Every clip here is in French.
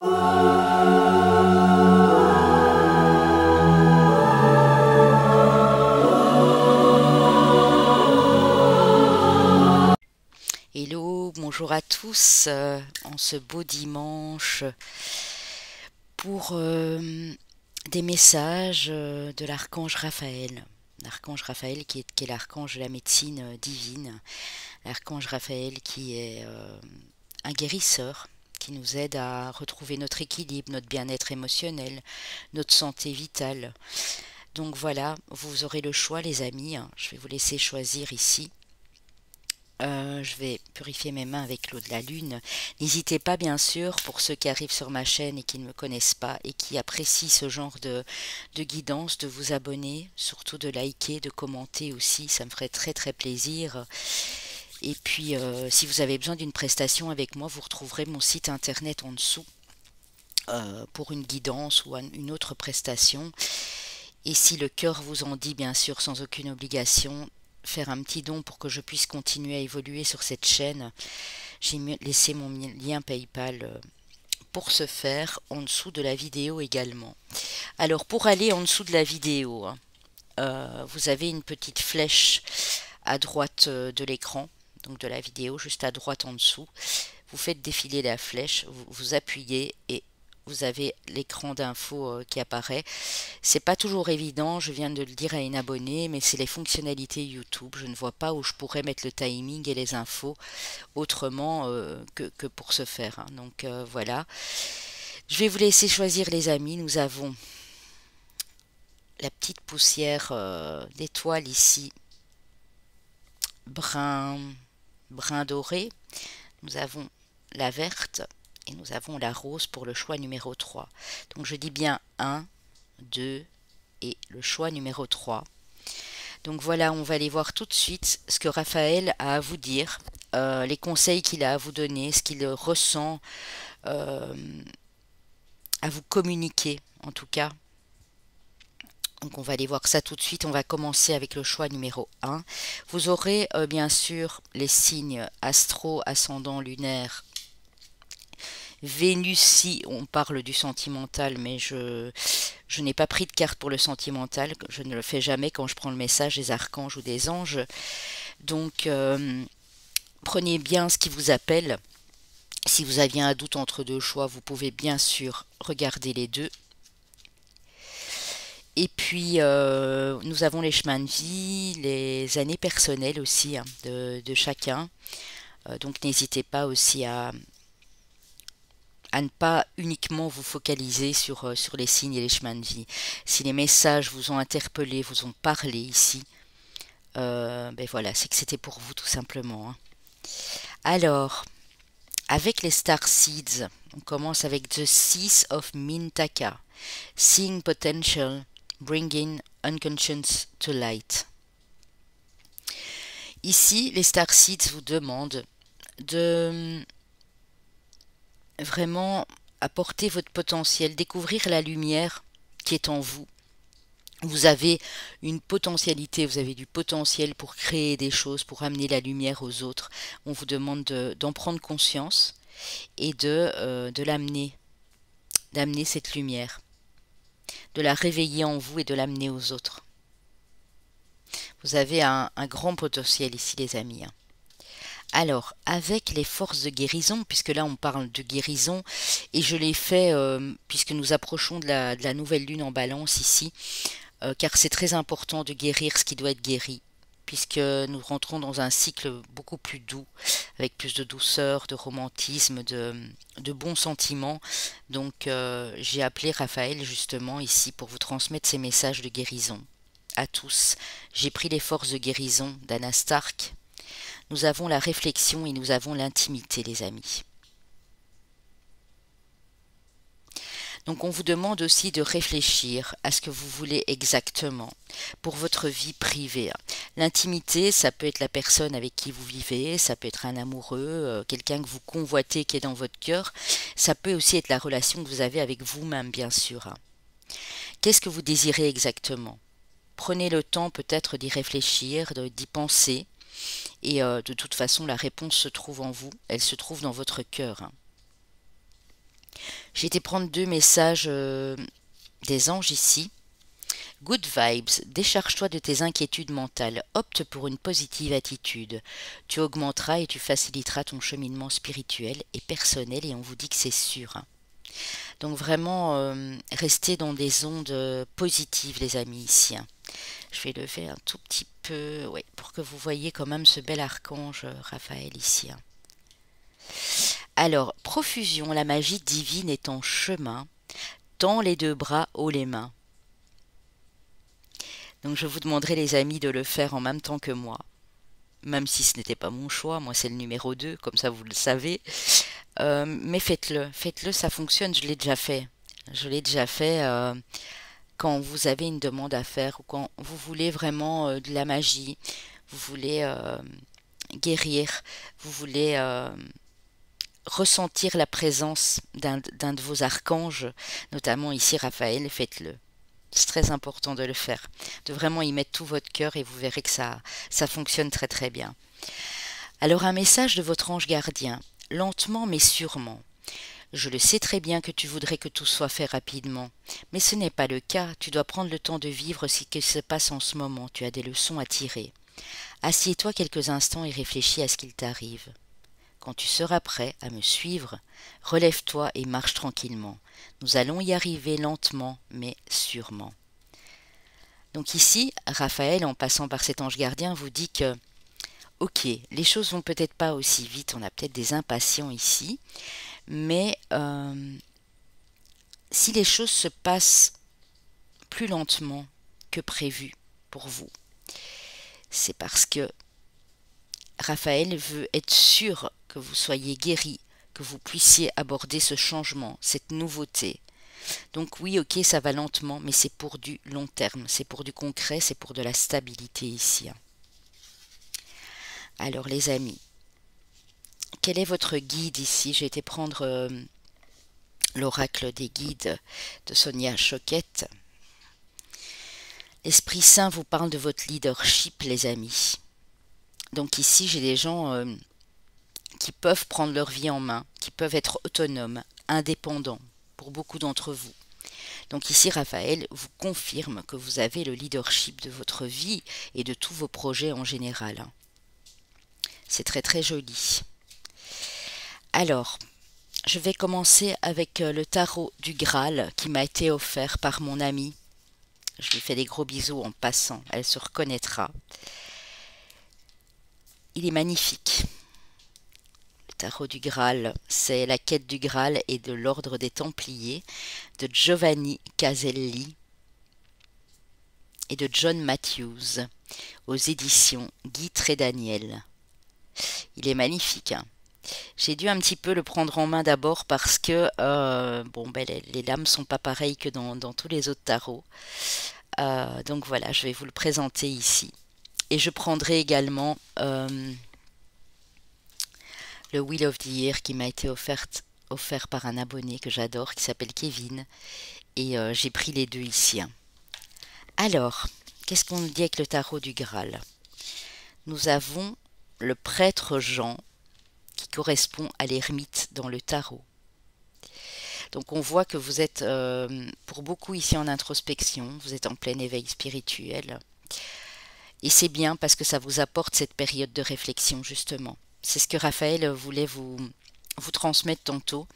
Hello, bonjour à tous, en ce beau dimanche pour des messages de l'archange Raphaël. L'archange Raphaël qui est l'archange de la médecine divine, l'archange Raphaël qui est un guérisseur, qui nous aide à retrouver notre équilibre, notre bien-être émotionnel, notre santé vitale. Donc voilà, vous aurez le choix les amis, je vais vous laisser choisir ici. Je vais purifier mes mains avec l'eau de la lune. N'hésitez pas bien sûr, pour ceux qui arrivent sur ma chaîne et qui ne me connaissent pas et qui apprécient ce genre de guidance, de vous abonner, surtout de liker, de commenter aussi, ça me ferait très très plaisir. Et puis si vous avez besoin d'une prestation avec moi, vous retrouverez mon site internet en dessous pour une guidance ou une autre prestation. Et si le cœur vous en dit, bien sûr, sans aucune obligation, faire un petit don pour que je puisse continuer à évoluer sur cette chaîne, j'ai laissé mon lien PayPal pour ce faire en dessous de la vidéo également. Alors pour aller en dessous de la vidéo, vous avez une petite flèche à droite de l'écran, donc de la vidéo, juste à droite en dessous. Vous faites défiler la flèche, vous appuyez et vous avez l'écran d'infos qui apparaît. C'est pas toujours évident, je viens de le dire à une abonnée, mais c'est les fonctionnalités YouTube. Je ne vois pas où je pourrais mettre le timing et les infos autrement que pour ce faire. Donc voilà. Je vais vous laisser choisir les amis. Nous avons la petite poussière d'étoiles ici, brun doré. Nous avons la verte et nous avons la rose pour le choix numéro 3. Donc je dis bien 1, 2 et le choix numéro 3. Donc voilà, on va aller voir tout de suite ce que Raphaël a à vous dire, les conseils qu'il a à vous donner, ce qu'il ressent à vous communiquer en tout cas. Donc on va aller voir ça tout de suite. On va commencer avec le choix numéro 1. Vous aurez bien sûr les signes astro, ascendant, lunaire, Vénus si on parle du sentimental, mais je n'ai pas pris de carte pour le sentimental, je ne le fais jamais quand je prends le message des archanges ou des anges. Donc prenez bien ce qui vous appelle. Si vous aviez un doute entre deux choix, vous pouvez bien sûr regarder les deux. Et puis nous avons les chemins de vie, les années personnelles aussi de chacun. Donc n'hésitez pas aussi à ne pas uniquement vous focaliser sur les signes et les chemins de vie. Si les messages vous ont interpellé, vous ont parlé ici, ben voilà, c'est que c'était pour vous tout simplement. Alors, avec les Star Seeds, on commence avec The Six of Mintaka. Seeing Potential, Bringing Unconscious to Light. Ici, les Star Seeds vous demandent de vraiment apporter votre potentiel, découvrir la lumière qui est en vous. Vous avez une potentialité, vous avez du potentiel pour créer des choses, pour amener la lumière aux autres. On vous demande d'en prendre conscience et de l'amener, d'amener cette lumière, de la réveiller en vous et de l'amener aux autres. Vous avez un grand potentiel ici les amis. Alors, avec les forces de guérison, puisque là on parle de guérison, et je l'ai fait puisque nous approchons de la nouvelle lune en balance ici, car c'est très important de guérir ce qui doit être guéri, puisque nous rentrons dans un cycle beaucoup plus doux, avec plus de douceur, de romantisme, de bons sentiments. Donc j'ai appelé Raphaël justement ici pour vous transmettre ces messages de guérison à tous. J'ai pris les forces de guérison d'Anna Stark. Nous avons la réflexion et nous avons l'intimité, les amis. Donc on vous demande aussi de réfléchir à ce que vous voulez exactement pour votre vie privée. L'intimité, ça peut être la personne avec qui vous vivez, ça peut être un amoureux, quelqu'un que vous convoitez qui est dans votre cœur. Ça peut aussi être la relation que vous avez avec vous-même, bien sûr. Qu'est-ce que vous désirez exactement? Prenez le temps peut-être d'y réfléchir, d'y penser. Et de toute façon, la réponse se trouve en vous, elle se trouve dans votre cœur. J'ai été prendre deux messages des anges ici. Good vibes, décharge-toi de tes inquiétudes mentales, opte pour une positive attitude. Tu augmenteras et tu faciliteras ton cheminement spirituel et personnel et on vous dit que c'est sûr, hein. Donc vraiment, restez dans des ondes positives les amis ici, hein. Je vais lever un tout petit peu, ouais, pour que vous voyez quand même ce bel archange Raphaël ici, hein. Alors, profusion, la magie divine est en chemin, tends les deux bras, haut les mains. Donc je vous demanderai les amis de le faire en même temps que moi. Même si ce n'était pas mon choix, moi c'est le numéro 2, comme ça vous le savez. Mais faites-le, ça fonctionne, je l'ai déjà fait. Je l'ai déjà fait quand vous avez une demande à faire ou quand vous voulez vraiment de la magie, vous voulez guérir, vous voulez ressentir la présence d'un de vos archanges, notamment ici Raphaël, faites-le. C'est très important de le faire, de vraiment y mettre tout votre cœur et vous verrez que ça fonctionne très très bien. Alors un message de votre ange gardien, lentement mais sûrement. Je le sais très bien que tu voudrais que tout soit fait rapidement, mais ce n'est pas le cas, tu dois prendre le temps de vivre ce qui se passe en ce moment, tu as des leçons à tirer. Assieds-toi quelques instants et réfléchis à ce qu'il t'arrive. Quand tu seras prêt à me suivre, relève-toi et marche tranquillement. Nous allons y arriver lentement, mais sûrement. Donc ici, Raphaël, en passant par cet ange gardien, vous dit que, ok, les choses vont peut-être pas aussi vite, on a peut-être des impatients ici, mais si les choses se passent plus lentement que prévu pour vous, c'est parce que Raphaël veut être sûr que vous soyez guéri, que vous puissiez aborder ce changement, cette nouveauté. Donc oui, ok, ça va lentement, mais c'est pour du long terme, c'est pour du concret, c'est pour de la stabilité ici. Alors les amis, quel est votre guide ici? J'ai été prendre l'oracle des guides de Sonia Choquette. L'Esprit Saint vous parle de votre leadership, les amis. Donc ici, j'ai des gens qui peuvent prendre leur vie en main, qui peuvent être autonomes, indépendants, pour beaucoup d'entre vous. Donc ici, Raphaël vous confirme que vous avez le leadership de votre vie et de tous vos projets en général. C'est très très joli. Alors, je vais commencer avec le tarot du Graal qui m'a été offert par mon amie. Je lui fais des gros bisous en passant, elle se reconnaîtra. Il est magnifique. Le tarot du Graal, c'est la quête du Graal et de l'ordre des Templiers de Giovanni Caselli et de John Matthews aux éditions Guy Trédaniel. Il est magnifique, hein. J'ai dû un petit peu le prendre en main d'abord parce que les lames sont pas pareilles que dans tous les autres tarots. Donc voilà, je vais vous le présenter ici. Et je prendrai également le Wheel of the Year qui m'a été offert par un abonné que j'adore, qui s'appelle Kevin. Et j'ai pris les deux ici, hein. Alors, qu'est-ce qu'on dit avec le tarot du Graal? Nous avons le prêtre Jean qui correspond à l'ermite dans le tarot. Donc on voit que vous êtes, pour beaucoup ici en introspection, vous êtes en plein éveil spirituel. Et c'est bien parce que ça vous apporte cette période de réflexion justement. C'est ce que Raphaël voulait vous transmettre tantôt,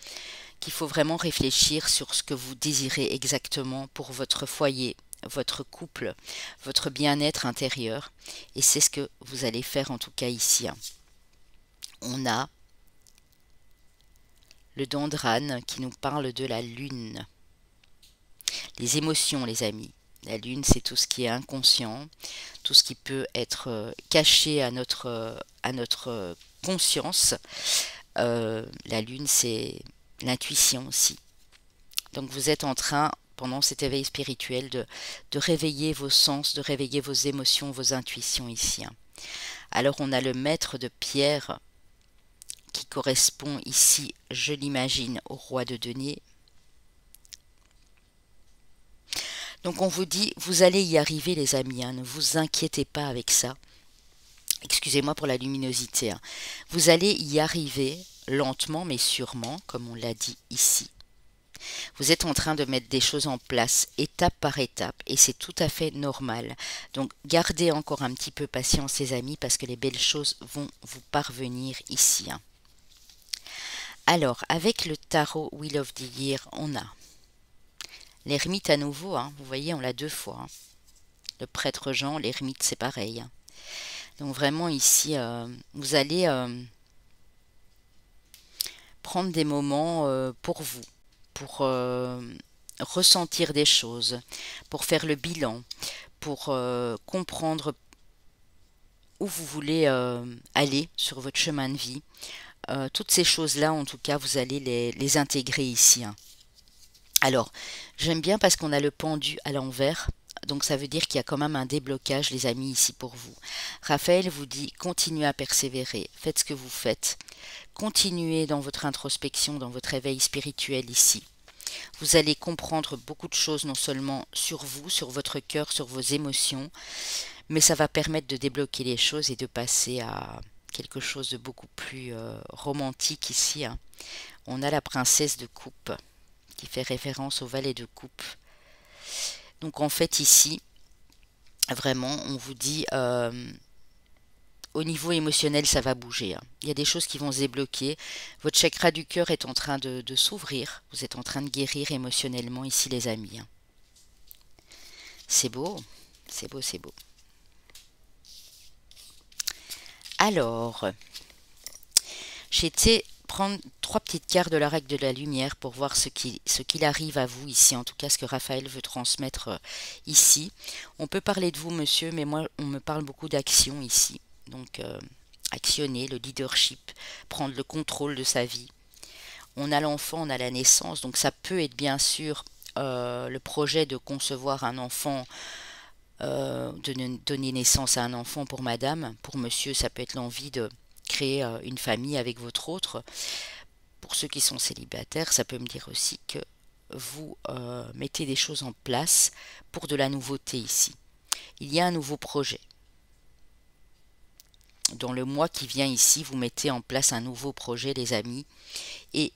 qu'il faut vraiment réfléchir sur ce que vous désirez exactement pour votre foyer, votre couple, votre bien-être intérieur. Et c'est ce que vous allez faire en tout cas ici. On a le Dendran qui nous parle de la lune. Les émotions, les amis. La lune, c'est tout ce qui est inconscient, tout ce qui peut être caché à notre conscience. La lune, c'est l'intuition aussi. Donc vous êtes en train, pendant cet éveil spirituel, de réveiller vos sens, de réveiller vos émotions, vos intuitions ici. Alors on a le maître de pierre qui correspond ici, je l'imagine, au roi de denier. Donc on vous dit, vous allez y arriver les amis, hein, ne vous inquiétez pas avec ça. Excusez-moi pour la luminosité, hein. Vous allez y arriver lentement mais sûrement, comme on l'a dit ici. Vous êtes en train de mettre des choses en place étape par étape et c'est tout à fait normal. Donc gardez encore un petit peu patience les amis parce que les belles choses vont vous parvenir ici. Alors avec le tarot Wheel of the Year, on a l'ermite à nouveau, vous voyez on l'a 2 fois. Le prêtre Jean, l'ermite c'est pareil. Donc vraiment ici vous allez prendre des moments pour vous, pour ressentir des choses, pour faire le bilan, pour comprendre où vous voulez aller sur votre chemin de vie. Toutes ces choses-là, en tout cas, vous allez les intégrer ici. Alors, j'aime bien parce qu'on a le pendu à l'envers. Donc ça veut dire qu'il y a quand même un déblocage, les amis, ici pour vous. Raphaël vous dit, continuez à persévérer, faites ce que vous faites. Continuez dans votre introspection, dans votre éveil spirituel ici. Vous allez comprendre beaucoup de choses, non seulement sur vous, sur votre cœur, sur vos émotions, mais ça va permettre de débloquer les choses et de passer à quelque chose de beaucoup plus romantique ici. On a la princesse de coupe qui fait référence au valet de coupe. Donc en fait ici, vraiment, on vous dit, au niveau émotionnel, ça va bouger. Il y a des choses qui vont se débloquer. Votre chakra du cœur est en train de s'ouvrir. Vous êtes en train de guérir émotionnellement ici, les amis. C'est beau, c'est beau, c'est beau. Alors, j'ai été prendre 3 petites cartes de la règle de la lumière pour voir ce qu'il arrive à vous ici, en tout cas ce que Raphaël veut transmettre ici. On peut parler de vous, monsieur, mais moi, on me parle beaucoup d'action ici. Donc, actionner, le leadership, prendre le contrôle de sa vie. On a l'enfant, on a la naissance, donc ça peut être bien sûr le projet de concevoir un enfant, de donner naissance à un enfant pour madame. Pour monsieur, ça peut être l'envie de créer une famille avec votre autre. Pour ceux qui sont célibataires, ça peut me dire aussi que vous mettez des choses en place pour de la nouveauté ici. Il y a un nouveau projet. Dans le mois qui vient ici, vous mettez en place un nouveau projet, les amis, et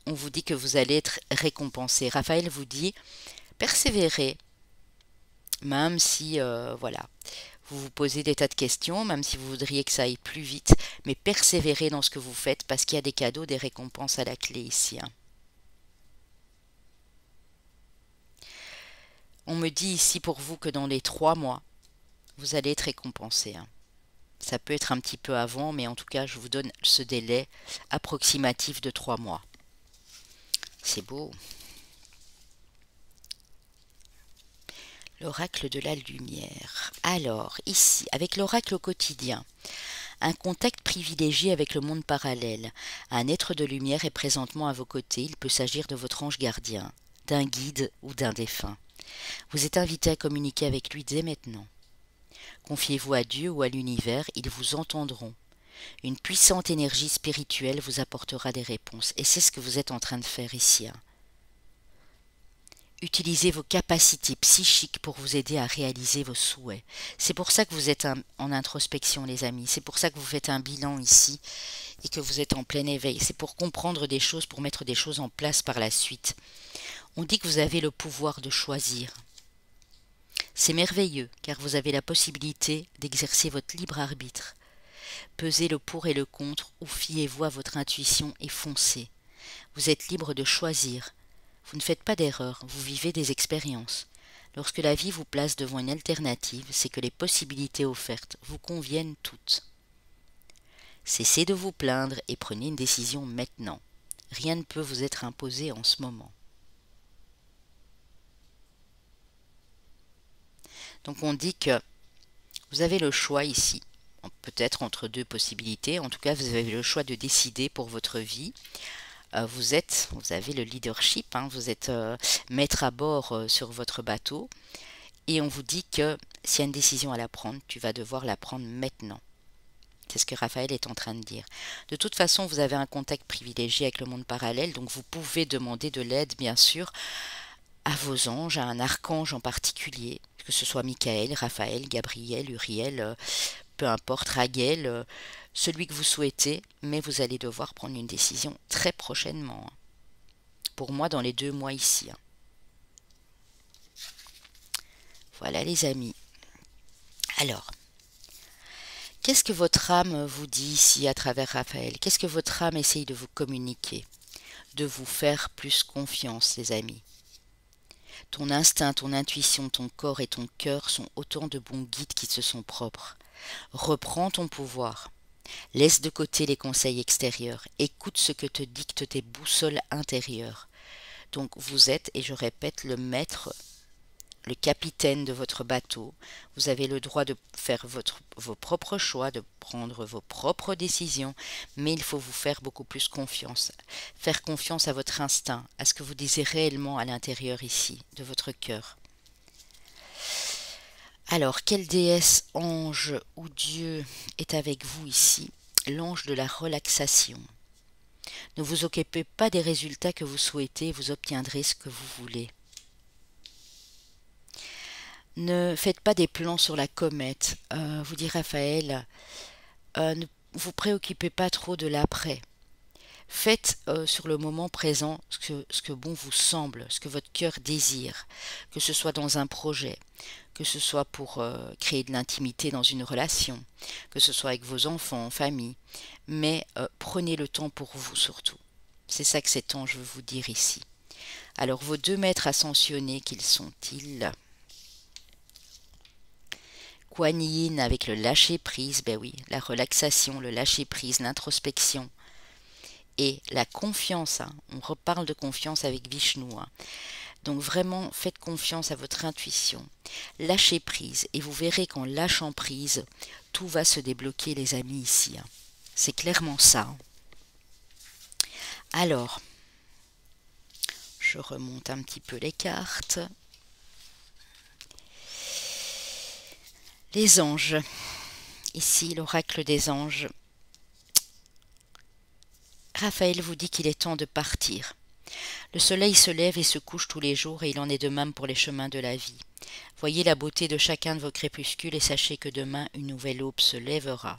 on vous dit que vous allez être récompensé. Raphaël vous dit, persévérez, même si, voilà, vous vous posez des tas de questions, même si vous voudriez que ça aille plus vite, mais persévérez dans ce que vous faites, parce qu'il y a des cadeaux, des récompenses à la clé ici. On me dit ici pour vous que dans les 3 mois, vous allez être récompensé. Ça peut être un petit peu avant, mais en tout cas, je vous donne ce délai approximatif de 3 mois. C'est beau. L'oracle de la lumière. Alors, ici, avec l'oracle au quotidien, un contact privilégié avec le monde parallèle. Un être de lumière est présentement à vos côtés. Il peut s'agir de votre ange gardien, d'un guide ou d'un défunt. Vous êtes invité à communiquer avec lui dès maintenant. Confiez-vous à Dieu ou à l'univers, ils vous entendront. Une puissante énergie spirituelle vous apportera des réponses. Et c'est ce que vous êtes en train de faire ici. Utilisez vos capacités psychiques pour vous aider à réaliser vos souhaits. C'est pour ça que vous êtes en introspection, les amis. C'est pour ça que vous faites un bilan ici et que vous êtes en plein éveil. C'est pour comprendre des choses, pour mettre des choses en place par la suite. On dit que vous avez le pouvoir de choisir. C'est merveilleux, car vous avez la possibilité d'exercer votre libre arbitre. Pesez le pour et le contre, ou fiez-vous à votre intuition et foncez. Vous êtes libre de choisir. Vous ne faites pas d'erreur, vous vivez des expériences. Lorsque la vie vous place devant une alternative, c'est que les possibilités offertes vous conviennent toutes. Cessez de vous plaindre et prenez une décision maintenant. Rien ne peut vous être imposé en ce moment. Donc on dit que vous avez le choix ici, peut-être entre 2 possibilités, en tout cas vous avez le choix de décider pour votre vie. Vous avez le leadership, vous êtes maître à bord sur votre bateau et on vous dit que s'il y a une décision à la prendre, tu vas devoir la prendre maintenant. C'est ce que Raphaël est en train de dire. De toute façon, vous avez un contact privilégié avec le monde parallèle, donc vous pouvez demander de l'aide, bien sûr, à vos anges, à un archange en particulier, que ce soit Michael, Raphaël, Gabriel, Uriel, peu importe, Raguel, celui que vous souhaitez, mais vous allez devoir prendre une décision très prochainement. pour moi dans les 2 mois ici. Voilà les amis. Alors, qu'est-ce que votre âme vous dit ici à travers Raphaël? Qu'est-ce que votre âme essaye de vous communiquer? De vous faire plus confiance, les amis. Ton instinct, ton intuition, ton corps et ton cœur sont autant de bons guides qui te sont propres. Reprends ton pouvoir. Laisse de côté les conseils extérieurs. Écoute ce que te dictent tes boussoles intérieures. Donc vous êtes, et je répète, le maître, le capitaine de votre bateau. Vous avez le droit de faire vos propres choix, de prendre vos propres décisions, mais il faut vous faire beaucoup plus confiance. Faire confiance à votre instinct, à ce que vous désirez réellement à l'intérieur ici, de votre cœur. Alors, quelle déesse, ange ou Dieu est avec vous ici? L'ange de la relaxation. Ne vous occupez pas des résultats que vous souhaitez, vous obtiendrez ce que vous voulez. Ne faites pas des plans sur la comète, vous dit Raphaël. Ne vous préoccupez pas trop de l'après. Faites sur le moment présent ce que bon vous semble, ce que votre cœur désire, que ce soit dans un projet, que ce soit pour créer de l'intimité dans une relation, que ce soit avec vos enfants, en famille, mais prenez le temps pour vous surtout. C'est ça que cet ange veut vous dire ici. Alors vos 2 maîtres ascensionnés, qu'ils sont-ils? Kuan Yin avec le lâcher-prise, ben oui, la relaxation, le lâcher-prise, l'introspection et la confiance. On reparle de confiance avec Vishnu. Donc vraiment, faites confiance à votre intuition. Lâchez prise et vous verrez qu'en lâchant prise, tout va se débloquer les amis ici. C'est clairement ça. Alors, je remonte un petit peu les cartes. Les anges. Ici, l'oracle des anges. Raphaël vous dit qu'il est temps de partir. Le soleil se lève et se couche tous les jours et il en est de même pour les chemins de la vie. Voyez la beauté de chacun de vos crépuscules et sachez que demain une nouvelle aube se lèvera.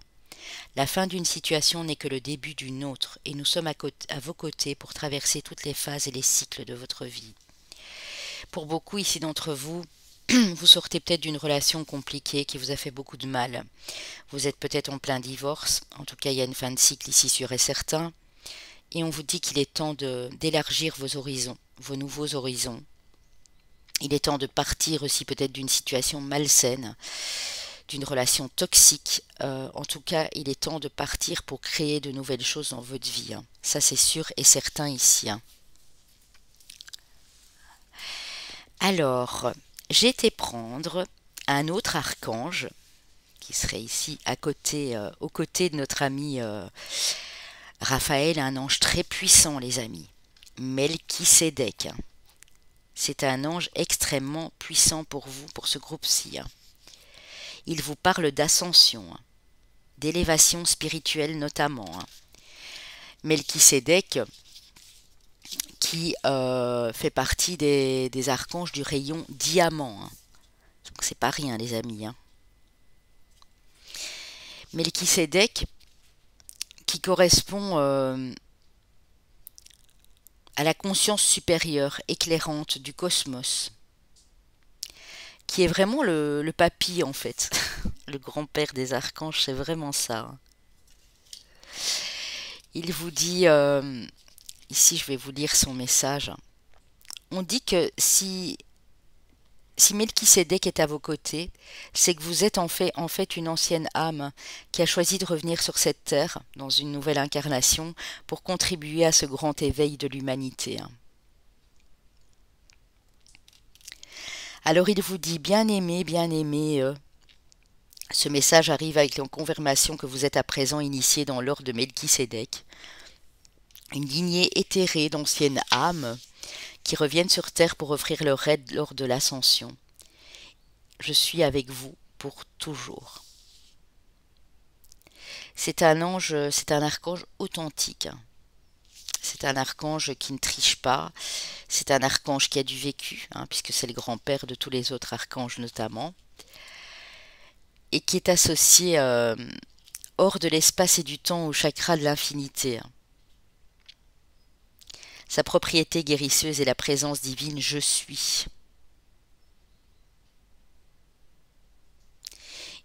La fin d'une situation n'est que le début d'une autre et nous sommes à vos côtés pour traverser toutes les phases et les cycles de votre vie. Pour beaucoup ici d'entre vous, vous sortez peut-être d'une relation compliquée qui vous a fait beaucoup de mal. Vous êtes peut-être en plein divorce, en tout cas il y a une fin de cycle ici sûr et certain. Et on vous dit qu'il est temps d'élargir vos horizons, vos nouveaux horizons. Il est temps de partir aussi peut-être d'une situation malsaine, d'une relation toxique. En tout cas, il est temps de partir pour créer de nouvelles choses dans votre vie. Ça, c'est sûr et certain ici. Alors, j'ai été prendre un autre archange qui serait ici à côté, aux côtés de notre ami Raphaël, un ange très puissant, les amis. Melchisédek. C'est un ange extrêmement puissant pour vous, pour ce groupe-ci. Il vous parle d'ascension, d'élévation spirituelle notamment. Melchisédek, qui fait partie des archanges du rayon diamant. Donc c'est pas rien, les amis. Melchisédek, qui correspond à la conscience supérieure, éclairante du cosmos, qui est vraiment le papy en fait, le grand-père des archanges, c'est vraiment ça. Il vous dit, ici je vais vous lire son message, on dit que si Melchisédek est à vos côtés, c'est que vous êtes en fait une ancienne âme qui a choisi de revenir sur cette terre, dans une nouvelle incarnation, pour contribuer à ce grand éveil de l'humanité. Alors il vous dit, bien-aimé, ce message arrive avec la confirmation que vous êtes à présent initié dans l'ordre de Melchisédek, une lignée éthérée d'anciennes âmes qui reviennent sur terre pour offrir leur aide lors de l'ascension. Je suis avec vous pour toujours. C'est un ange, c'est un archange authentique. C'est un archange qui ne triche pas. C'est un archange qui a du vécu, puisque c'est le grand-père de tous les autres archanges notamment, et qui est associé hors de l'espace et du temps au chakra de l'infinité. Sa propriété guérisseuse est la présence divine je suis.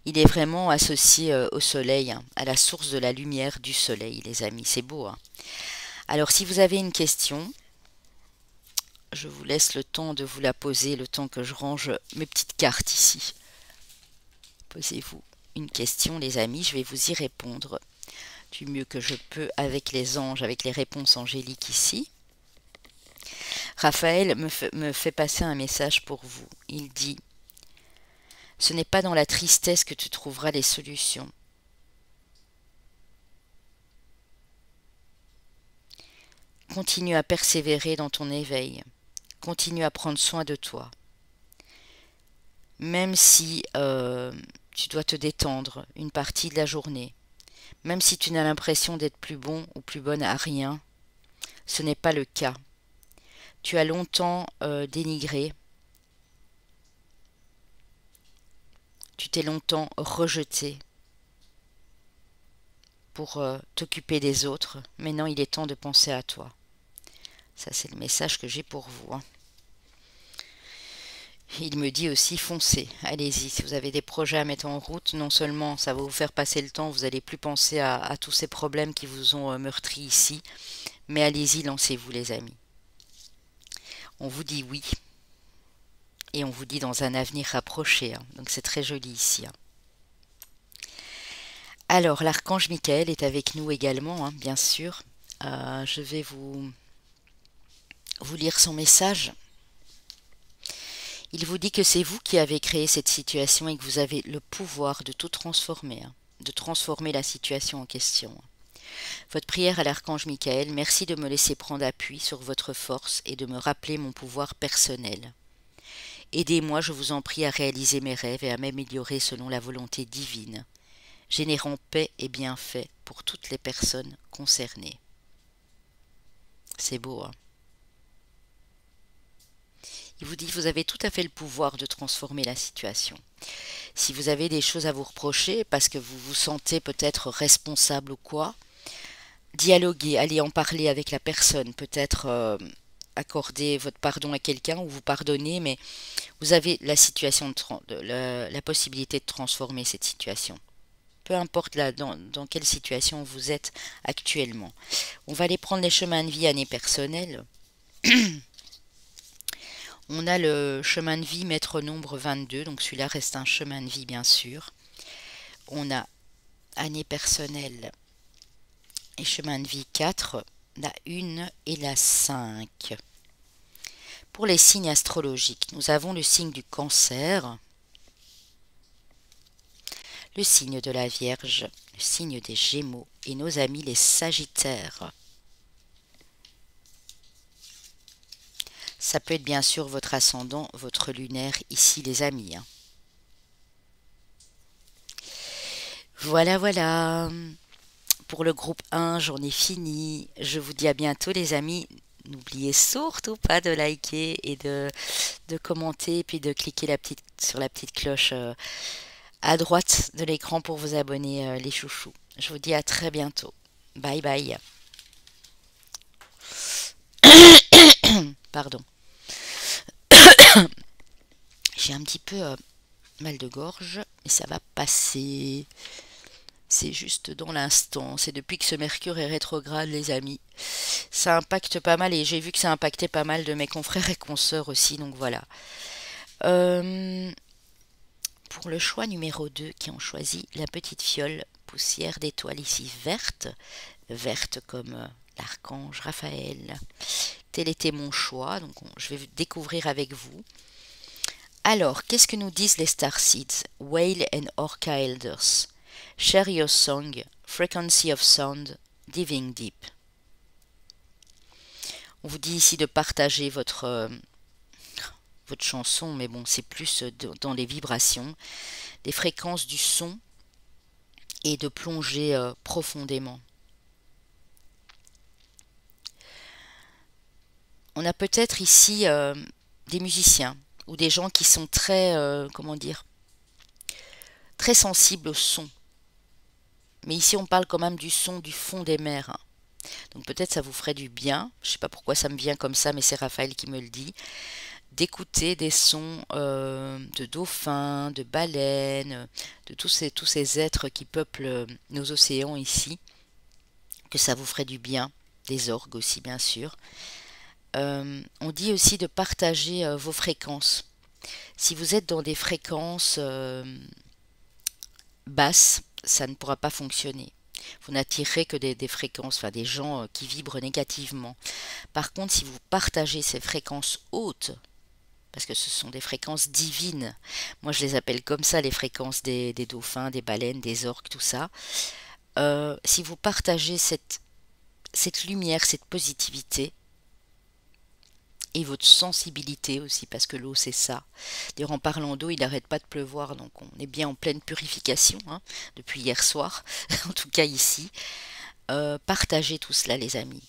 Il est vraiment associé au soleil, hein, à la source de la lumière du soleil, les amis. C'est beau, hein. Alors, si vous avez une question, je vous laisse le temps de vous la poser, le temps que je range mes petites cartes ici. Posez-vous une question, les amis, je vais vous y répondre du mieux que je peux avec les anges, avec les réponses angéliques ici. Raphaël me fait passer un message pour vous. Il dit: ce n'est pas dans la tristesse que tu trouveras les solutions. Continue à persévérer dans ton éveil. Continue à prendre soin de toi. Même si tu dois te détendre une partie de la journée, même si tu n'as l'impression d'être plus bon ou plus bonne à rien, ce n'est pas le cas. Tu as longtemps dénigré, tu t'es longtemps rejeté pour t'occuper des autres. Maintenant, il est temps de penser à toi. Ça, c'est le message que j'ai pour vous, hein. Il me dit aussi: foncez, allez-y. Si vous avez des projets à mettre en route, non seulement ça va vous faire passer le temps, vous n'allez plus penser à tous ces problèmes qui vous ont meurtri ici, mais allez-y, lancez-vous, les amis. On vous dit oui, et on vous dit dans un avenir rapproché, hein. Donc c'est très joli ici, hein. Alors, l'archange Michael est avec nous également, hein, bien sûr. Je vais vous lire son message. Il vous dit que c'est vous qui avez créé cette situation et que vous avez le pouvoir de tout transformer, hein, de transformer la situation en question. Votre prière à l'archange Michael: merci de me laisser prendre appui sur votre force et de me rappeler mon pouvoir personnel. Aidez-moi, je vous en prie, à réaliser mes rêves et à m'améliorer selon la volonté divine, générant paix et bienfaits pour toutes les personnes concernées. C'est beau, hein? Il vous dit que vous avez tout à fait le pouvoir de transformer la situation. Si vous avez des choses à vous reprocher parce que vous vous sentez peut-être responsable ou quoi, dialoguez, allez en parler avec la personne, peut-être accorder votre pardon à quelqu'un ou vous pardonner, mais vous avez la situation la possibilité de transformer cette situation. Peu importe dans quelle situation vous êtes actuellement. On va aller prendre les chemins de vie année personnelle. On a le chemin de vie maître nombre 22, donc celui-là reste un chemin de vie bien sûr. On a année personnelle et chemin de vie 4, la 1 et la 5. Pour les signes astrologiques, nous avons le signe du Cancer, le signe de la Vierge, le signe des Gémeaux et nos amis les Sagittaires. Ça peut être bien sûr votre ascendant, votre lunaire ici, les amis, hein. Voilà, voilà. Pour le groupe 1, j'en ai fini. Je vous dis à bientôt, les amis. N'oubliez surtout pas de liker et de commenter, et puis de cliquer sur la petite cloche à droite de l'écran pour vous abonner, les chouchous. Je vous dis à très bientôt. Bye bye. Pardon. J'ai un petit peu mal de gorge, mais ça va passer. C'est juste dans l'instant. C'est depuis que ce Mercure est rétrograde, les amis. Ça impacte pas mal et j'ai vu que ça impactait pas mal de mes confrères et consoeurs aussi, donc voilà. Pour le choix numéro 2, qui ont choisi la petite fiole poussière d'étoiles ici verte, verte comme l'archange Raphaël. Tel était mon choix, donc je vais découvrir avec vous. Alors, qu'est-ce que nous disent les Starseeds? Whale and Orca Elders. Share your song, frequency of sound, diving deep. On vous dit ici de partager votre chanson, mais bon, c'est plus dans les vibrations, les fréquences du son et de plonger profondément. On a peut-être ici des musiciens ou des gens qui sont très, comment dire, très sensibles au son. Mais ici, on parle quand même du son du fond des mers, hein. Donc peut-être ça vous ferait du bien, je ne sais pas pourquoi ça me vient comme ça, mais c'est Raphaël qui me le dit, d'écouter des sons de dauphins, de baleines, de tous ces êtres qui peuplent nos océans ici, que ça vous ferait du bien, des orgues aussi bien sûr. On dit aussi de partager vos fréquences. Si vous êtes dans des fréquences basses, ça ne pourra pas fonctionner. Vous n'attirerez que des fréquences, enfin des gens qui vibrent négativement. Par contre, si vous partagez ces fréquences hautes, parce que ce sont des fréquences divines, moi je les appelle comme ça, les fréquences des dauphins, des baleines, des orques, tout ça, si vous partagez cette lumière, cette positivité, et votre sensibilité aussi, parce que l'eau c'est ça. D'ailleurs en parlant d'eau, il n'arrête pas de pleuvoir, donc on est bien en pleine purification, hein, depuis hier soir, en tout cas ici. Partagez tout cela les amis.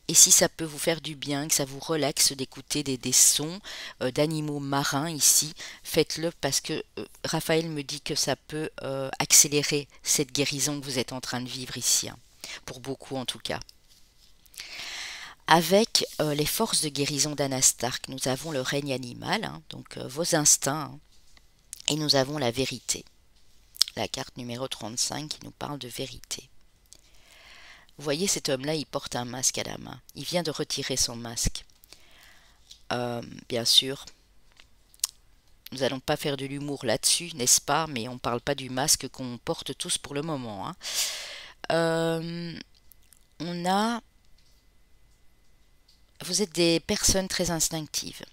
Et si ça peut vous faire du bien, que ça vous relaxe d'écouter des sons d'animaux marins ici, faites-le parce que Raphaël me dit que ça peut accélérer cette guérison que vous êtes en train de vivre ici, hein, pour beaucoup en tout cas. Avec les forces de guérison d'Anastark, nous avons le règne animal, hein, donc vos instincts, hein, et nous avons la vérité. La carte numéro 35 qui nous parle de vérité. Vous voyez, cet homme-là, il porte un masque à la main. Il vient de retirer son masque. Bien sûr, nous n'allons pas faire de l'humour là-dessus, n'est-ce pas? Mais on ne parle pas du masque qu'on porte tous pour le moment, hein. Vous êtes des personnes très instinctives.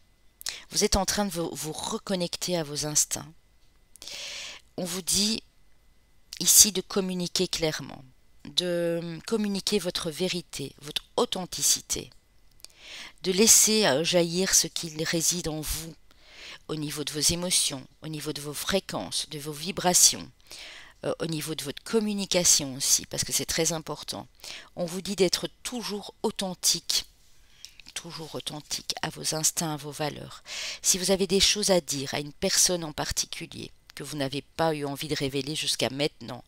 Vous êtes en train de vous reconnecter à vos instincts. On vous dit ici de communiquer clairement, de communiquer votre vérité, votre authenticité, de laisser jaillir ce qu'il réside en vous, au niveau de vos émotions, au niveau de vos fréquences, de vos vibrations, au niveau de votre communication aussi, parce que c'est très important. On vous dit d'être toujours authentique à vos instincts, à vos valeurs. Si vous avez des choses à dire à une personne en particulier, que vous n'avez pas eu envie de révéler jusqu'à maintenant,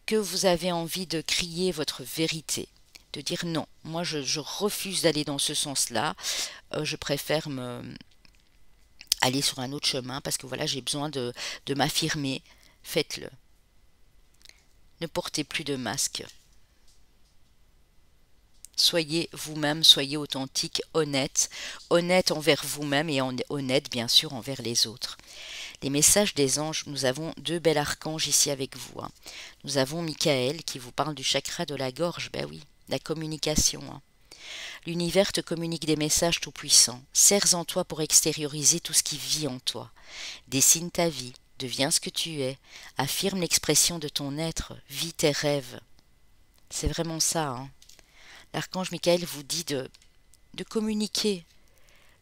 que vous avez envie de crier votre vérité, de dire non, moi je refuse d'aller dans ce sens-là, je préfère aller sur un autre chemin parce que voilà, j'ai besoin de m'affirmer, faites-le. Ne portez plus de masque. Soyez vous-même, soyez authentique, honnête envers vous-même et honnête bien sûr envers les autres. Les messages des anges, nous avons deux bels archanges ici avec vous, hein. Nous avons Michael qui vous parle du chakra de la gorge, ben oui, la communication, hein. L'univers te communique des messages tout-puissants. Serre-en toi pour extérioriser tout ce qui vit en toi. Dessine ta vie, deviens ce que tu es, affirme l'expression de ton être, vis tes rêves. C'est vraiment ça, hein. L'archange Michael vous dit de communiquer,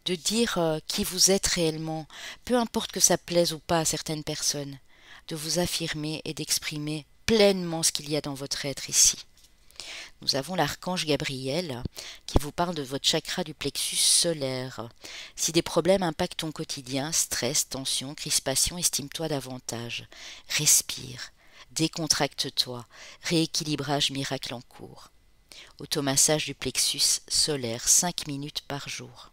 de dire qui vous êtes réellement, peu importe que ça plaise ou pas à certaines personnes, de vous affirmer et d'exprimer pleinement ce qu'il y a dans votre être ici. Nous avons l'archange Gabriel qui vous parle de votre chakra du plexus solaire. Si des problèmes impactent ton quotidien, stress, tension, crispation, estime-toi davantage. Respire, décontracte-toi, rééquilibrage miracle en cours. Automassage du plexus solaire, 5 minutes par jour.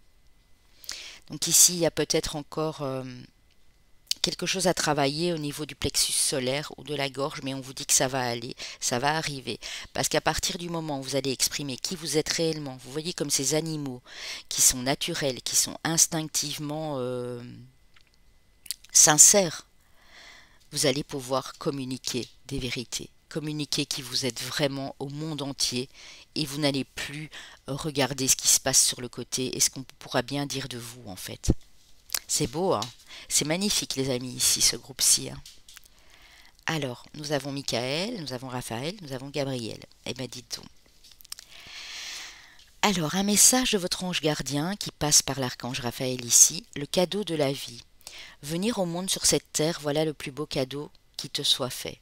Donc ici, il y a peut-être encore quelque chose à travailler au niveau du plexus solaire ou de la gorge, mais on vous dit que ça va aller, ça va arriver. Parce qu'à partir du moment où vous allez exprimer qui vous êtes réellement, vous voyez comme ces animaux qui sont naturels, qui sont instinctivement sincères, vous allez pouvoir communiquer des vérités, communiquer qui vous êtes vraiment au monde entier et vous n'allez plus regarder ce qui se passe sur le côté et ce qu'on pourra bien dire de vous en fait. C'est beau, hein? C'est magnifique les amis ici, ce groupe-ci, hein. Alors, nous avons Michael, nous avons Raphaël, nous avons Gabriel. Eh bien, dites-donc. Alors, un message de votre ange gardien qui passe par l'archange Raphaël ici, le cadeau de la vie. Venir au monde sur cette terre, voilà le plus beau cadeau qui te soit fait.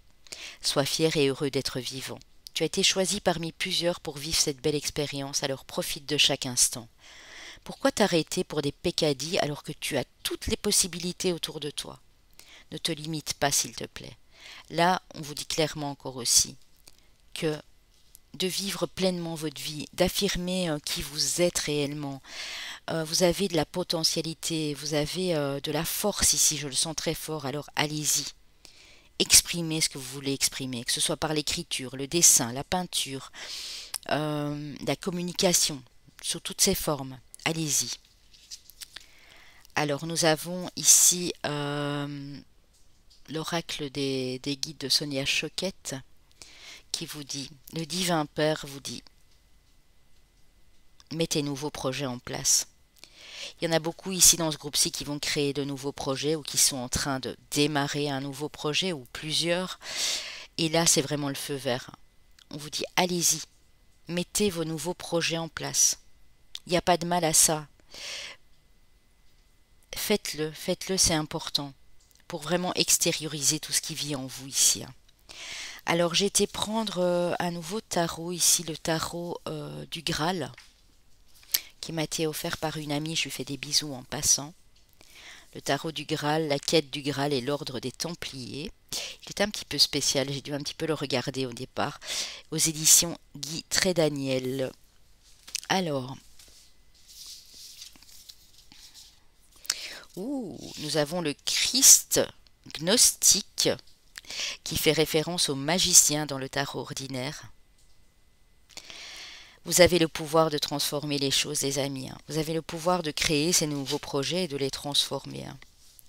Sois fier et heureux d'être vivant. Tu as été choisi parmi plusieurs pour vivre cette belle expérience, alors profite de chaque instant. Pourquoi t'arrêter pour des peccadilles alors que tu as toutes les possibilités autour de toi? Ne te limite pas s'il te plaît. Là, on vous dit clairement encore aussi que de vivre pleinement votre vie, d'affirmer qui vous êtes réellement. Vous avez de la potentialité, vous avez de la force ici, je le sens très fort, alors allez-y. Exprimez ce que vous voulez exprimer, que ce soit par l'écriture, le dessin, la peinture, la communication, sous toutes ses formes. Allez-y. Alors nous avons ici l'oracle des guides de Sonia Choquette qui vous dit, le divin Père vous dit, mettez nouveaux projets en place. Il y en a beaucoup ici dans ce groupe-ci qui vont créer de nouveaux projets ou qui sont en train de démarrer un nouveau projet ou plusieurs. Et là, c'est vraiment le feu vert. On vous dit, allez-y, mettez vos nouveaux projets en place. Il n'y a pas de mal à ça. Faites-le, c'est important pour vraiment extérioriser tout ce qui vit en vous ici. Alors j'ai été prendre un nouveau tarot ici, le tarot du Graal, qui m'a été offert par une amie, je lui fais des bisous en passant. Le tarot du Graal, la quête du Graal et l'ordre des Templiers. Il est un petit peu spécial, j'ai dû un petit peu le regarder au départ, aux éditions Guy Trédaniel. Alors, nous avons le Christ gnostique, qui fait référence au magicien dans le tarot ordinaire. Vous avez le pouvoir de transformer les choses, les amis. Vous avez le pouvoir de créer ces nouveaux projets et de les transformer.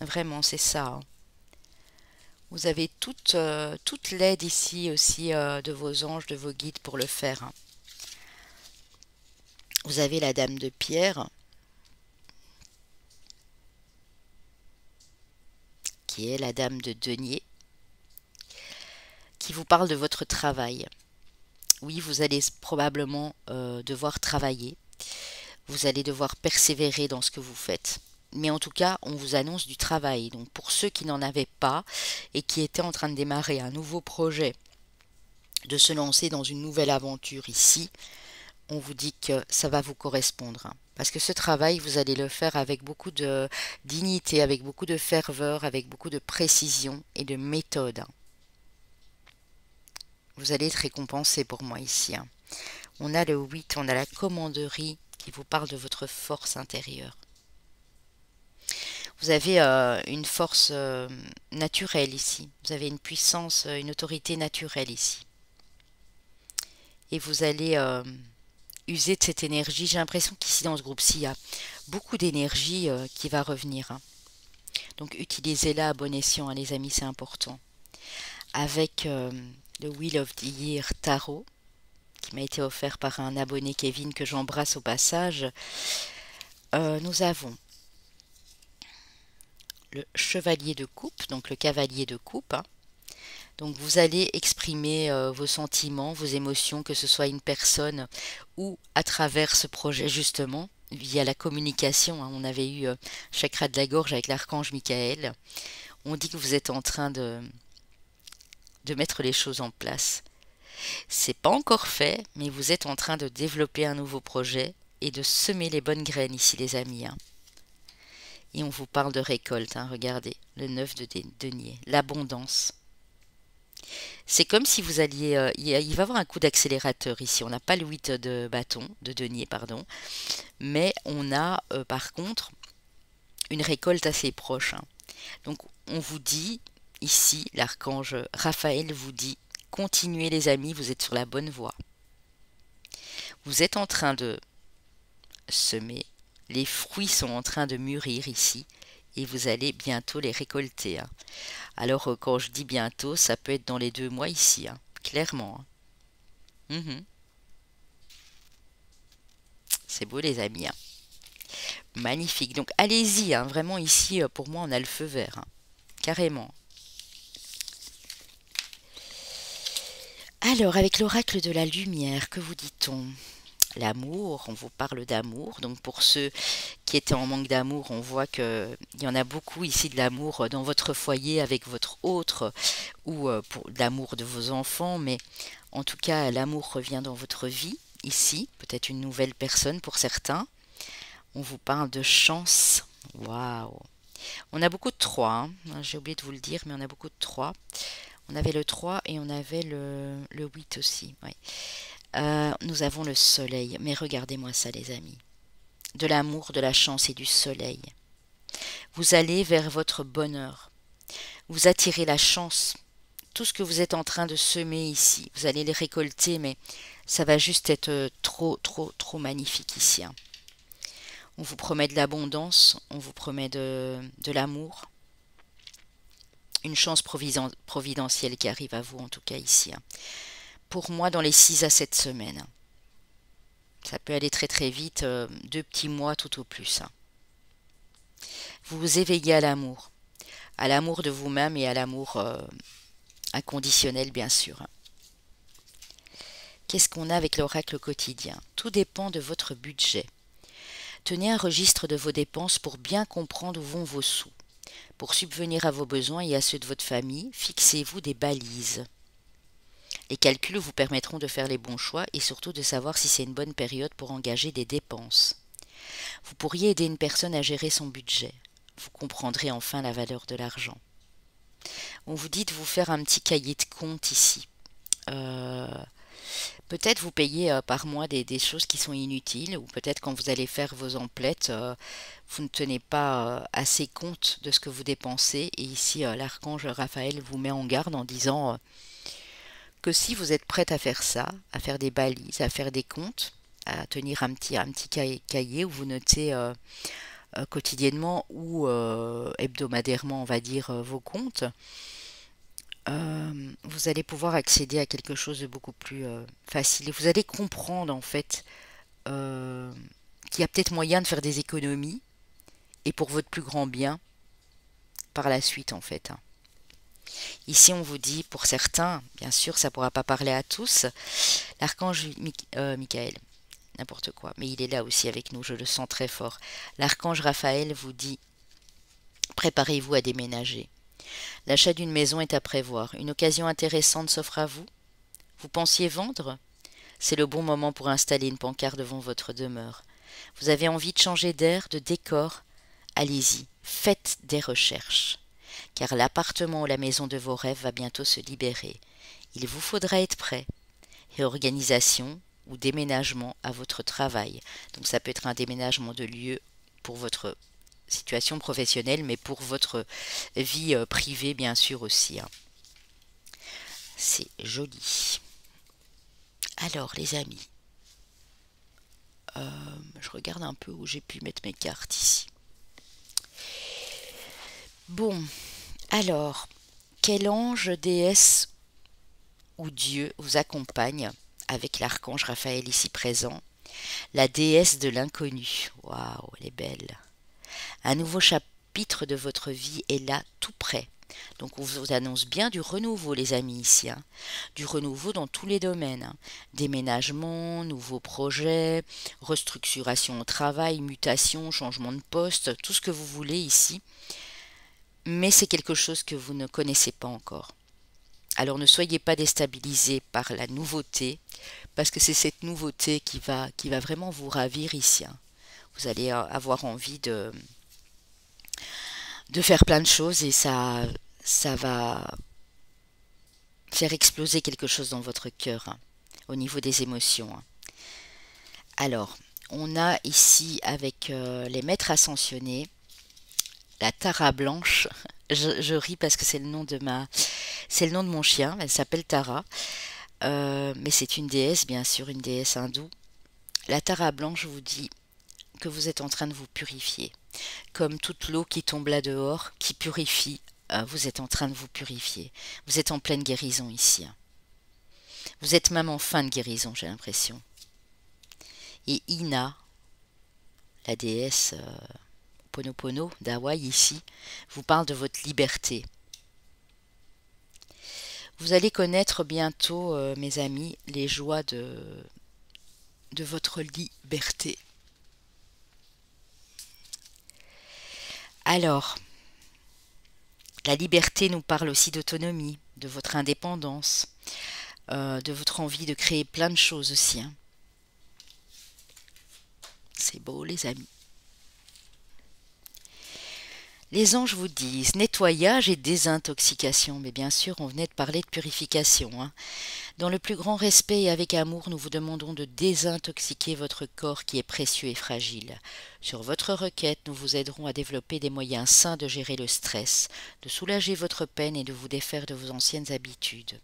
Vraiment, c'est ça. Vous avez toute l'aide ici aussi de vos anges, de vos guides pour le faire. Vous avez la Dame de Pierre, qui est la Dame de Denier, qui vous parle de votre travail. Oui, vous allez probablement devoir travailler. Vous allez devoir persévérer dans ce que vous faites. Mais en tout cas, on vous annonce du travail. Donc pour ceux qui n'en avaient pas et qui étaient en train de démarrer un nouveau projet, de se lancer dans une nouvelle aventure ici, on vous dit que ça va vous correspondre. Parce que ce travail, vous allez le faire avec beaucoup de dignité, avec beaucoup de ferveur, avec beaucoup de précision et de méthode. Vous allez être récompensé pour moi ici. On a le 8, on a la commanderie qui vous parle de votre force intérieure. Vous avez une force naturelle ici. Vous avez une puissance, une autorité naturelle ici. Et vous allez user de cette énergie. J'ai l'impression qu'ici dans ce groupe-ci, il y a beaucoup d'énergie qui va revenir. Donc utilisez-la à bon escient, les amis, c'est important. Avec le Wheel of the Year Tarot, qui m'a été offert par un abonné Kevin que j'embrasse au passage, nous avons le chevalier de coupe, donc le cavalier de coupe. Donc vous allez exprimer vos sentiments, vos émotions, que ce soit une personne ou à travers ce projet justement, via la communication. On avait eu chakra de la gorge avec l'archange Michael. On dit que vous êtes en train de mettre les choses en place. C'est pas encore fait, mais vous êtes en train de développer un nouveau projet et de semer les bonnes graines ici, les amis. Et on vous parle de récolte, regardez, le 9 de denier, l'abondance. C'est comme si vous alliez... il va y avoir un coup d'accélérateur ici. On n'a pas le 8 de bâton, de denier, pardon. Mais on a, par contre, une récolte assez proche. Donc, on vous dit, ici, l'archange Raphaël vous dit, continuez les amis, vous êtes sur la bonne voie. Vous êtes en train de semer. Les fruits sont en train de mûrir ici. Et vous allez bientôt les récolter. Alors, quand je dis bientôt, ça peut être dans les 2 mois ici, clairement. C'est beau, les amis. Magnifique. Donc, allez-y. Vraiment, ici, pour moi, on a le feu vert. Carrément. Alors, avec l'oracle de la lumière, que vous dit-on? L'amour, on vous parle d'amour. Donc pour ceux qui étaient en manque d'amour, on voit qu'il y en a beaucoup ici de l'amour dans votre foyer avec votre autre ou pour l'amour de vos enfants. Mais en tout cas, l'amour revient dans votre vie ici. Peut-être une nouvelle personne pour certains. On vous parle de chance. Waouh! On a beaucoup de 3. J'ai oublié de vous le dire, mais on a beaucoup de 3. On avait le 3 et on avait le 8 aussi. Ouais. Nous avons le soleil, mais regardez-moi ça les amis. De l'amour, de la chance et du soleil. Vous allez vers votre bonheur. Vous attirez la chance. Tout ce que vous êtes en train de semer ici, vous allez les récolter, mais ça va juste être trop, trop, trop magnifique ici, hein. On vous promet de l'abondance, on vous promet de l'amour, une chance providentielle qui arrive à vous en tout cas ici, hein. Pour moi, dans les 6 à 7 semaines. Ça peut aller très très vite, 2 petits mois tout au plus, hein. Vous vous éveillez à l'amour de vous-même et à l'amour inconditionnel bien sûr. Qu'est-ce qu'on a avec l'oracle quotidien? Tout dépend de votre budget. Tenez un registre de vos dépenses pour bien comprendre où vont vos sous. Pour subvenir à vos besoins et à ceux de votre famille, fixez-vous des balises. Les calculs vous permettront de faire les bons choix et surtout de savoir si c'est une bonne période pour engager des dépenses. Vous pourriez aider une personne à gérer son budget. Vous comprendrez enfin la valeur de l'argent. On vous dit de vous faire un petit cahier de compte ici. Peut-être vous payez par mois des choses qui sont inutiles, ou peut-être quand vous allez faire vos emplettes, vous ne tenez pas assez compte de ce que vous dépensez. Et ici, l'archange Raphaël vous met en garde en disant que si vous êtes prête à faire ça, à faire des balises, à faire des comptes, à tenir un petit cahier où vous notez quotidiennement ou hebdomadairement, on va dire, vos comptes, vous allez pouvoir accéder à quelque chose de beaucoup plus facile. Et vous allez comprendre en fait qu'il y a peut-être moyen de faire des économies et pour votre plus grand bien par la suite en fait, hein. Ici on vous dit pour certains, bien sûr ça ne pourra pas parler à tous, l'archange Michael, n'importe quoi, mais il est là aussi avec nous, je le sens très fort. L'archange Raphaël vous dit préparez-vous à déménager. L'achat d'une maison est à prévoir. Une occasion intéressante s'offre à vous. Vous pensiez vendre? C'est le bon moment pour installer une pancarte devant votre demeure. Vous avez envie de changer d'air, de décor? Allez-y, faites des recherches. Car l'appartement ou la maison de vos rêves va bientôt se libérer. Il vous faudra être prêt. Réorganisation ou déménagement à votre travail. Donc ça peut être un déménagement de lieu pour votre situation professionnelle, mais pour votre vie privée bien sûr aussi, hein. C'est joli. Alors les amis, je regarde un peu où j'ai pu mettre mes cartes ici. Bon, alors, quel ange, déesse ou dieu vous accompagne avec l'archange Raphaël ici présent? La déesse de l'inconnu. Waouh, elle est belle. Un nouveau chapitre de votre vie est là, tout près. Donc on vous annonce bien du renouveau les amis ici, hein. Du renouveau dans tous les domaines, hein. Déménagement, nouveaux projets, restructuration au travail, mutation, changement de poste, tout ce que vous voulez ici. Mais c'est quelque chose que vous ne connaissez pas encore. Alors ne soyez pas déstabilisés par la nouveauté, parce que c'est cette nouveauté qui va vraiment vous ravir ici, hein. Vous allez avoir envie de faire plein de choses et ça va faire exploser quelque chose dans votre cœur, hein, au niveau des émotions, hein. Alors, on a ici avec les maîtres ascensionnés, la Tara blanche. Je ris parce que c'est le nom de mon chien. Elle s'appelle Tara, mais c'est une déesse, bien sûr, une déesse hindoue. La Tara blanche vous dit que vous êtes en train de vous purifier. Comme toute l'eau qui tombe là dehors, qui purifie, vous êtes en train de vous purifier. Vous êtes en pleine guérison ici, hein. Vous êtes même en fin de guérison, j'ai l'impression. Et Ina, la déesse Ponopono d'Hawaï ici, vous parle de votre liberté. Vous allez connaître bientôt, mes amis, les joies de votre liberté. Alors, la liberté nous parle aussi d'autonomie, de votre indépendance, de votre envie de créer plein de choses aussi, hein. C'est beau les amis. Les anges vous disent nettoyage et désintoxication, mais bien sûr on venait de parler de purification, hein. Dans le plus grand respect et avec amour, nous vous demandons de désintoxiquer votre corps qui est précieux et fragile. Sur votre requête, nous vous aiderons à développer des moyens sains de gérer le stress, de soulager votre peine et de vous défaire de vos anciennes habitudes.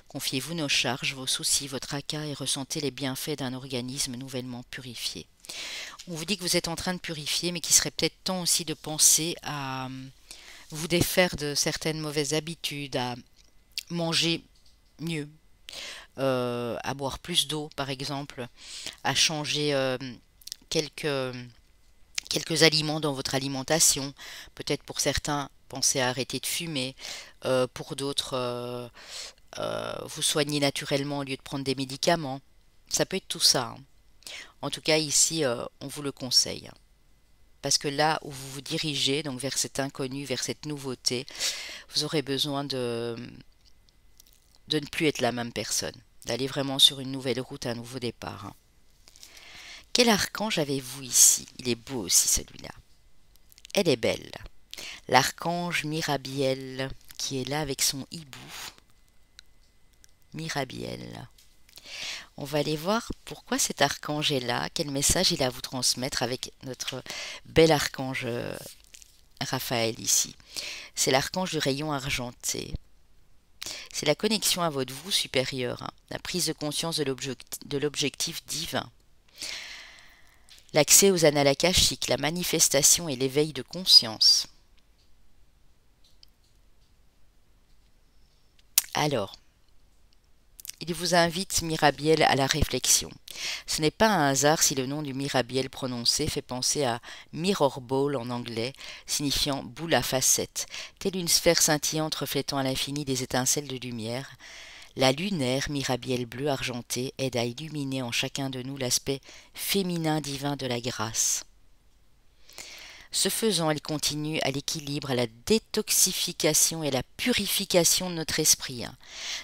Confiez-vous nos charges, vos soucis, votre tracas et ressentez les bienfaits d'un organisme nouvellement purifié. On vous dit que vous êtes en train de purifier, mais qu'il serait peut-être temps aussi de penser à vous défaire de certaines mauvaises habitudes, à manger mieux, à boire plus d'eau par exemple, à changer quelques, quelques aliments dans votre alimentation. Peut-être pour certains, pensez à arrêter de fumer, pour d'autres, vous soigner naturellement au lieu de prendre des médicaments. Ça peut être tout ça, hein. En tout cas, ici, on vous le conseille. Parce que là où vous vous dirigez, donc vers cet inconnu, vers cette nouveauté, vous aurez besoin de ne plus être la même personne, d'aller vraiment sur une nouvelle route, un nouveau départ, hein. Quel archange avez-vous ici? Il est beau aussi celui-là. Elle est belle. L'archange Mirabiel qui est là avec son hibou. Mirabiel. On va aller voir pourquoi cet archange est là, quel message il a à vous transmettre avec notre bel archange Raphaël ici. C'est l'archange du rayon argenté. C'est la connexion à votre vous supérieur, hein, la prise de conscience de l'objectif divin, l'accès aux annales akashiques, la manifestation et l'éveil de conscience. Alors, il vous invite, Mirabiel, à la réflexion. Ce n'est pas un hasard si le nom du Mirabiel prononcé fait penser à Mirror Ball en anglais, signifiant boule à facettes, telle une sphère scintillante reflétant à l'infini des étincelles de lumière. La lunaire Mirabiel bleu argenté aide à illuminer en chacun de nous l'aspect féminin divin de la grâce. Ce faisant, elle continue à l'équilibre, à la détoxification et la purification de notre esprit, hein.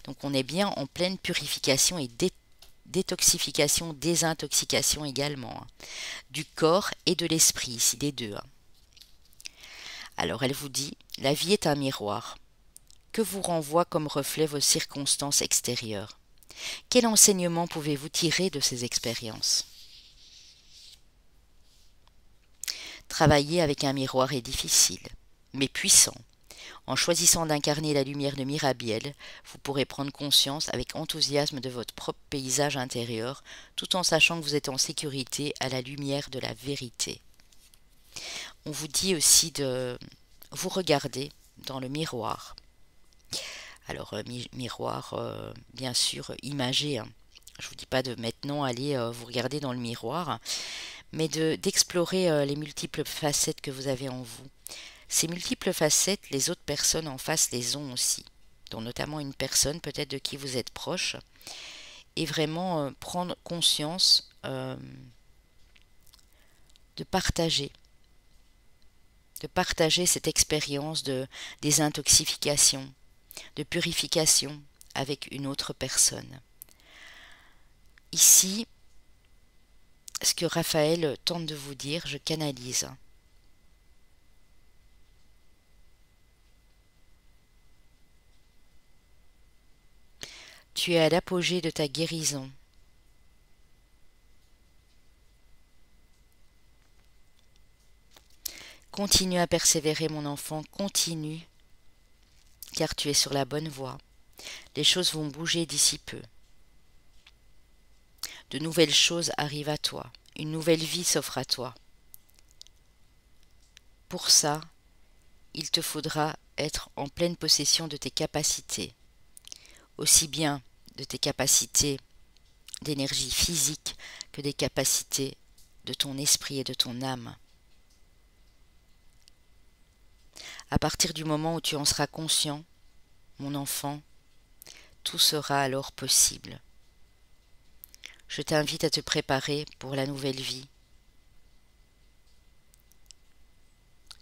Donc on est bien en pleine purification et détoxification, désintoxication également, hein, du corps et de l'esprit, ici des deux, hein. Alors elle vous dit, la vie est un miroir que vous renvoie comme reflet vos circonstances extérieures. Quel enseignement pouvez-vous tirer de ces expériences? Travailler avec un miroir est difficile, mais puissant. En choisissant d'incarner la lumière de Mirabiel, vous pourrez prendre conscience avec enthousiasme de votre propre paysage intérieur, tout en sachant que vous êtes en sécurité à la lumière de la vérité. On vous dit aussi de vous regarder dans le miroir. Alors, miroir, bien sûr, imagé, hein. Je ne vous dis pas de maintenant aller vous regarder dans le miroir, mais d'explorer les multiples facettes que vous avez en vous. Ces multiples facettes, les autres personnes en face les ont aussi, dont notamment une personne peut-être de qui vous êtes proche, et vraiment prendre conscience de partager cette expérience de désintoxication, de purification avec une autre personne. Ici, ce que Raphaël tente de vous dire, je canalise. Tu es à l'apogée de ta guérison. Continue à persévérer, mon enfant, continue, car tu es sur la bonne voie. Les choses vont bouger d'ici peu. De nouvelles choses arrivent à toi. Une nouvelle vie s'offre à toi. Pour ça, il te faudra être en pleine possession de tes capacités, aussi bien de tes capacités d'énergie physique que des capacités de ton esprit et de ton âme. À partir du moment où tu en seras conscient, mon enfant, tout sera alors possible. Je t'invite à te préparer pour la nouvelle vie.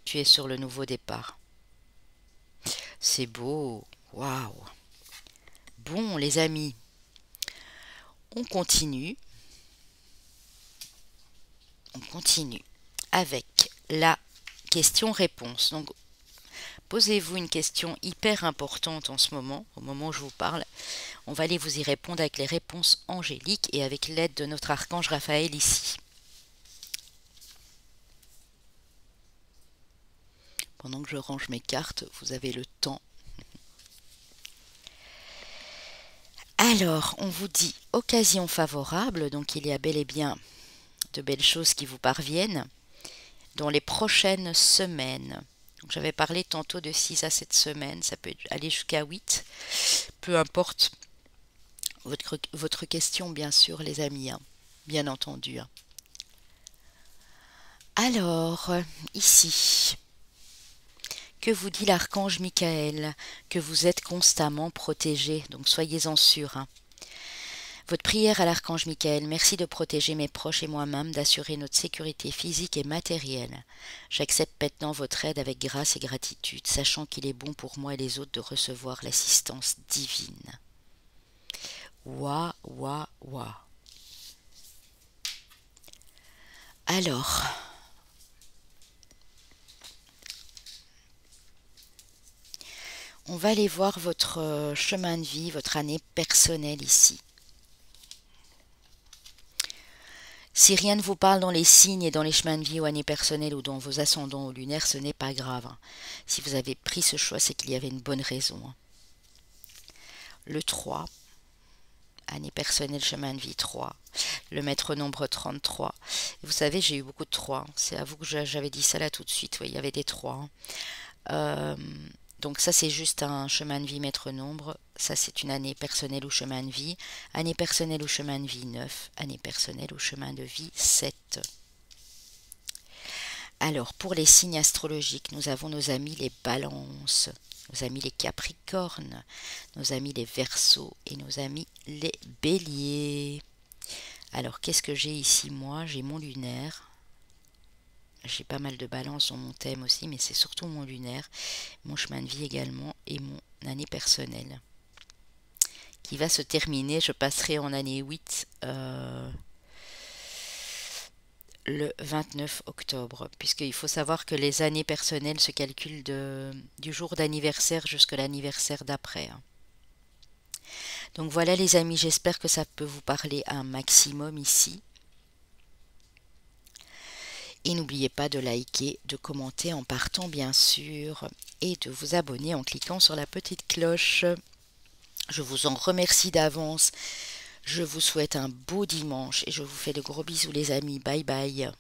Tu es sur le nouveau départ. C'est beau, waouh! Bon, les amis, on continue avec la question-réponse. Donc, posez-vous une question hyper importante en ce moment, au moment où je vous parle. On va aller vous y répondre avec les réponses angéliques et avec l'aide de notre archange Raphaël ici. Pendant que je range mes cartes, vous avez le temps. Alors, on vous dit occasion favorable, donc il y a bel et bien de belles choses qui vous parviennent dans les prochaines semaines. J'avais parlé tantôt de 6 à 7 semaines, ça peut aller jusqu'à 8, peu importe votre question bien sûr les amis, hein, bien entendu. Hein. Alors, ici, que vous dit l'archange Michael? Que vous êtes constamment protégé, donc soyez-en sûrs. Hein. Votre prière à l'archange Michael, merci de protéger mes proches et moi-même, d'assurer notre sécurité physique et matérielle. J'accepte maintenant votre aide avec grâce et gratitude, sachant qu'il est bon pour moi et les autres de recevoir l'assistance divine. Ouah, ouah, ouah. Alors, on va aller voir votre chemin de vie, votre année personnelle ici. Si rien ne vous parle dans les signes et dans les chemins de vie ou années personnelles ou dans vos ascendants ou lunaires, ce n'est pas grave. Hein. Si vous avez pris ce choix, c'est qu'il y avait une bonne raison. Hein. Le 3, année personnelle, chemin de vie 3. Le maître nombre 33. Et vous savez, j'ai eu beaucoup de 3. Hein. C'est à vous que j'avais dit ça là tout de suite. Oui, il y avait des 3. Hein. Donc ça, c'est juste un chemin de vie maître nombre. Ça, c'est une année personnelle ou chemin de vie. Année personnelle ou chemin de vie 9. Année personnelle ou chemin de vie 7. Alors, pour les signes astrologiques, nous avons nos amis les balances, nos amis les capricornes, nos amis les verseaux et nos amis les béliers. Alors, qu'est-ce que j'ai ici, moi? J'ai mon lunaire. J'ai pas mal de balances dans mon thème aussi, mais c'est surtout mon lunaire, mon chemin de vie également et mon année personnelle. Qui va se terminer, je passerai en année 8 le 29 octobre, puisqu'il faut savoir que les années personnelles se calculent du jour d'anniversaire jusqu'à l'anniversaire d'après. Hein. Donc voilà les amis, j'espère que ça peut vous parler un maximum ici. Et n'oubliez pas de liker, de commenter en partant bien sûr, et de vous abonner en cliquant sur la petite cloche. Je vous en remercie d'avance. Je vous souhaite un beau dimanche et je vous fais de gros bisous les amis. Bye bye.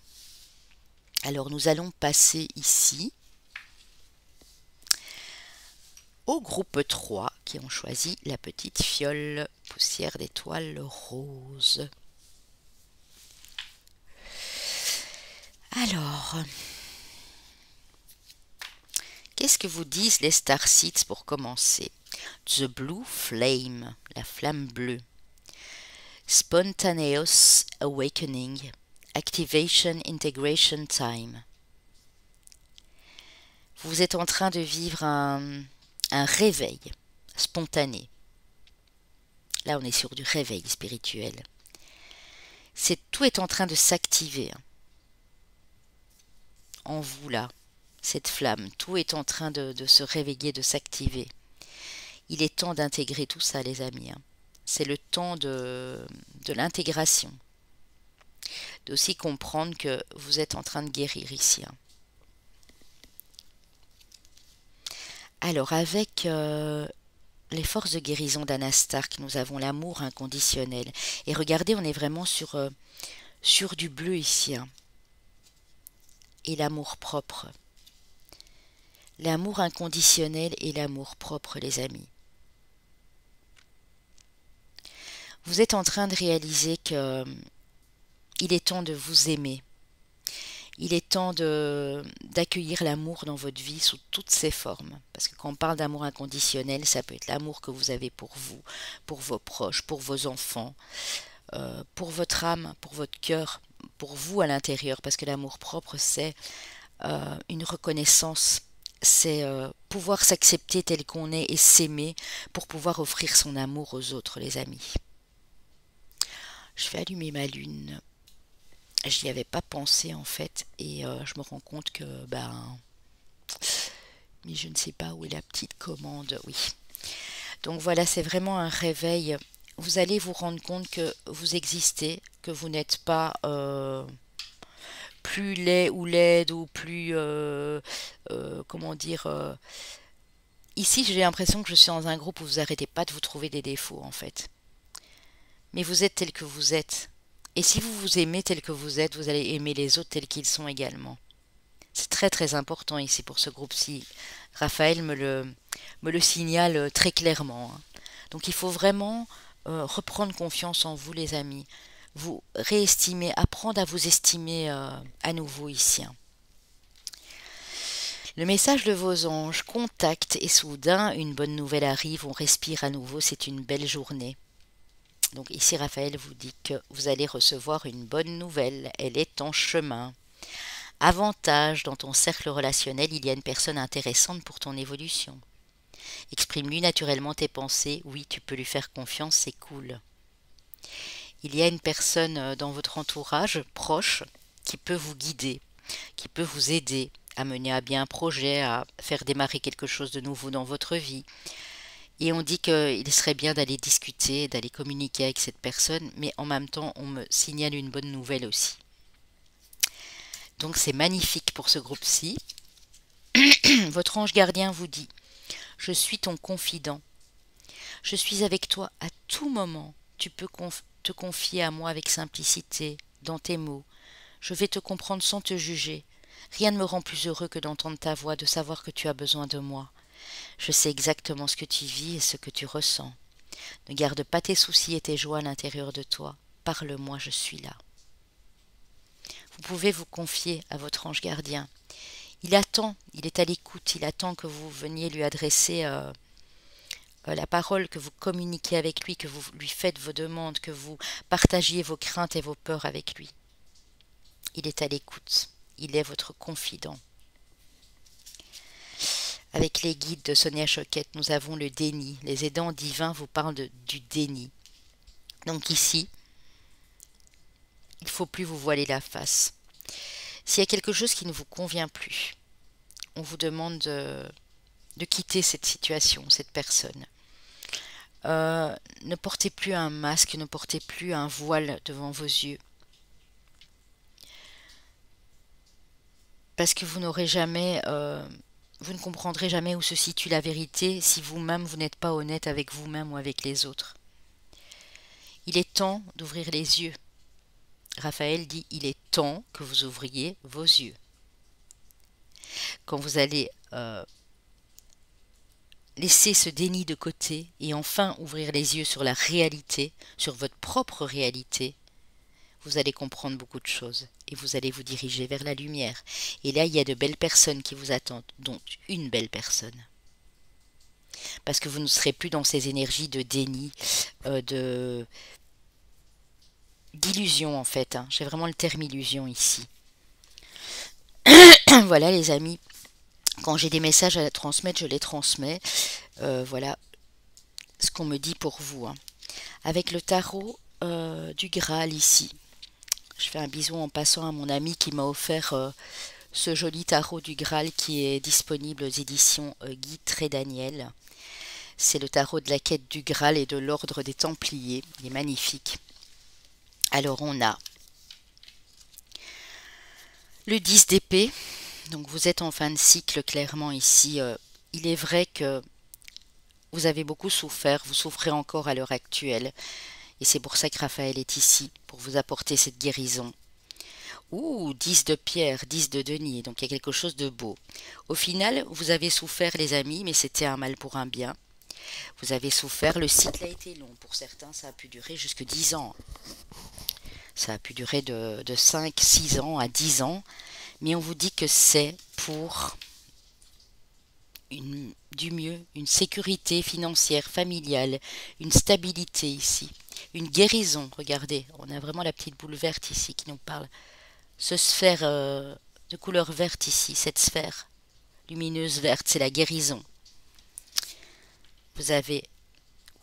Alors nous allons passer ici au groupe 3 qui ont choisi la petite fiole poussière d'étoiles rose. Alors, qu'est-ce que vous disent les star seeds pour commencer? The Blue Flame, la flamme bleue. Spontaneous Awakening, Activation Integration Time. Vous êtes en train de vivre un réveil spontané. Là, on est sur du réveil spirituel. Tout est en train de s'activer. En vous, là, cette flamme, tout est en train de se réveiller, de s'activer. Il est temps d'intégrer tout ça, les amis. Hein. C'est le temps de l'intégration. D'aussi comprendre que vous êtes en train de guérir ici. Hein. Alors, avec les forces de guérison d'Anastark, nous avons l'amour inconditionnel. Et regardez, on est vraiment sur du bleu ici. Hein. Et l'amour propre. L'amour inconditionnel et l'amour propre, les amis. Vous êtes en train de réaliser que il est temps de vous aimer. Il est temps d'accueillir l'amour dans votre vie sous toutes ses formes. Parce que quand on parle d'amour inconditionnel, ça peut être l'amour que vous avez pour vous, pour vos proches, pour vos enfants, pour votre âme, pour votre cœur, pour vous à l'intérieur. Parce que l'amour propre, c'est une reconnaissance. C'est pouvoir s'accepter tel qu'on est et s'aimer pour pouvoir offrir son amour aux autres, les amis. Je vais allumer ma lune. J'y avais pas pensé en fait et je me rends compte que Mais je ne sais pas où est la petite commande. Oui. Donc voilà, c'est vraiment un réveil. Vous allez vous rendre compte que vous existez, que vous n'êtes pas plus laid ou laide ou plus comment dire ici j'ai l'impression que je suis dans un groupe où vous arrêtez pas de vous trouver des défauts en fait. Mais vous êtes tel que vous êtes. Et si vous vous aimez tel que vous êtes, vous allez aimer les autres tels qu'ils sont également. C'est très très important ici pour ce groupe-ci. Raphaël me le signale très clairement, hein. Donc il faut vraiment reprendre confiance en vous les amis. Vous réestimer, apprendre à vous estimer à nouveau ici, hein. Le message de vos anges, contact et soudain une bonne nouvelle arrive, on respire à nouveau, c'est une belle journée. Donc ici Raphaël vous dit que vous allez recevoir une bonne nouvelle, elle est en chemin. Avantage, dans ton cercle relationnel, il y a une personne intéressante pour ton évolution. Exprime-lui naturellement tes pensées, oui, tu peux lui faire confiance, c'est cool. Il y a une personne dans votre entourage proche qui peut vous guider, qui peut vous aider à mener à bien un projet, à faire démarrer quelque chose de nouveau dans votre vie. Et on dit qu'il serait bien d'aller discuter, d'aller communiquer avec cette personne, mais en même temps, on me signale une bonne nouvelle aussi. Donc c'est magnifique pour ce groupe-ci. Votre ange gardien vous dit « Je suis ton confident. Je suis avec toi à tout moment. Tu peux te confier à moi avec simplicité, dans tes mots. Je vais te comprendre sans te juger. Rien ne me rend plus heureux que d'entendre ta voix, de savoir que tu as besoin de moi. Je sais exactement ce que tu vis et ce que tu ressens. Ne garde pas tes soucis et tes joies à l'intérieur de toi. Parle-moi, je suis là. » Vous pouvez vous confier à votre ange gardien. Il attend, il est à l'écoute, il attend que vous veniez lui adresser la parole, que vous communiquiez avec lui, que vous lui faites vos demandes, que vous partagiez vos craintes et vos peurs avec lui. Il est à l'écoute, il est votre confident. Avec les guides de Sonia Choquette, nous avons le déni. Les aidants divins vous parlent du déni. Donc ici, il ne faut plus vous voiler la face. S'il y a quelque chose qui ne vous convient plus, on vous demande de quitter cette situation, cette personne. Ne portez plus un masque, ne portez plus un voile devant vos yeux. Parce que vous n'aurez jamais, vous ne comprendrez jamais où se situe la vérité si vous-même vous n'êtes pas honnête avec vous-même ou avec les autres. Il est temps d'ouvrir les yeux. Raphaël dit, il est temps que vous ouvriez vos yeux. Quand vous allez laisser ce déni de côté et enfin ouvrir les yeux sur la réalité, sur votre propre réalité, vous allez comprendre beaucoup de choses et vous allez vous diriger vers la lumière. Et là, il y a de belles personnes qui vous attendent, dont une belle personne. Parce que vous ne serez plus dans ces énergies de déni, d'illusion en fait, hein. J'ai vraiment le terme illusion ici. Voilà les amis, quand j'ai des messages à transmettre, je les transmets. Voilà ce qu'on me dit pour vous, hein. Avec le tarot du Graal ici. Je fais un bisou en passant à mon ami qui m'a offert ce joli tarot du Graal qui est disponible aux éditions Guy Trédaniel. C'est le tarot de la quête du Graal et de l'ordre des Templiers. Il est magnifique. Alors on a le 10 d'épée. Donc vous êtes en fin de cycle clairement ici. Il est vrai que vous avez beaucoup souffert, vous souffrez encore à l'heure actuelle. Et c'est pour ça que Raphaël est ici, pour vous apporter cette guérison. Ouh, 10 de pierre, 10 de denier, donc il y a quelque chose de beau. Au final, vous avez souffert les amis, mais c'était un mal pour un bien. Vous avez souffert, le cycle a été long. Pour certains, ça a pu durer jusque 10 ans. Ça a pu durer de 5, 6 ans à 10 ans. Mais on vous dit que c'est pour du mieux, une sécurité financière, familiale, une stabilité ici. Une guérison, regardez, on a vraiment la petite boule verte ici qui nous parle. Ce sphère de couleur verte ici, cette sphère lumineuse verte, c'est la guérison. Vous avez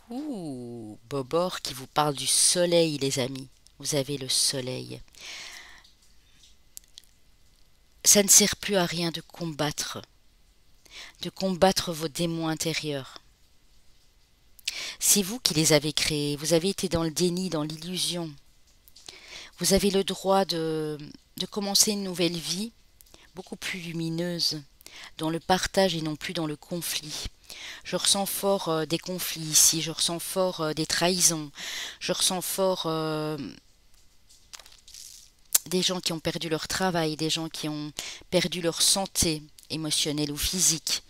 Bobor qui vous parle du soleil les amis. Vous avez le soleil. Ça ne sert plus à rien de combattre. de combattre vos démons intérieurs. C'est vous qui les avez créés, vous avez été dans le déni, dans l'illusion. Vous avez le droit de commencer une nouvelle vie, beaucoup plus lumineuse, dans le partage et non plus dans le conflit. Je ressens fort des conflits ici, je ressens fort des trahisons, je ressens fort des gens qui ont perdu leur travail, des gens qui ont perdu leur santé émotionnelle ou physique.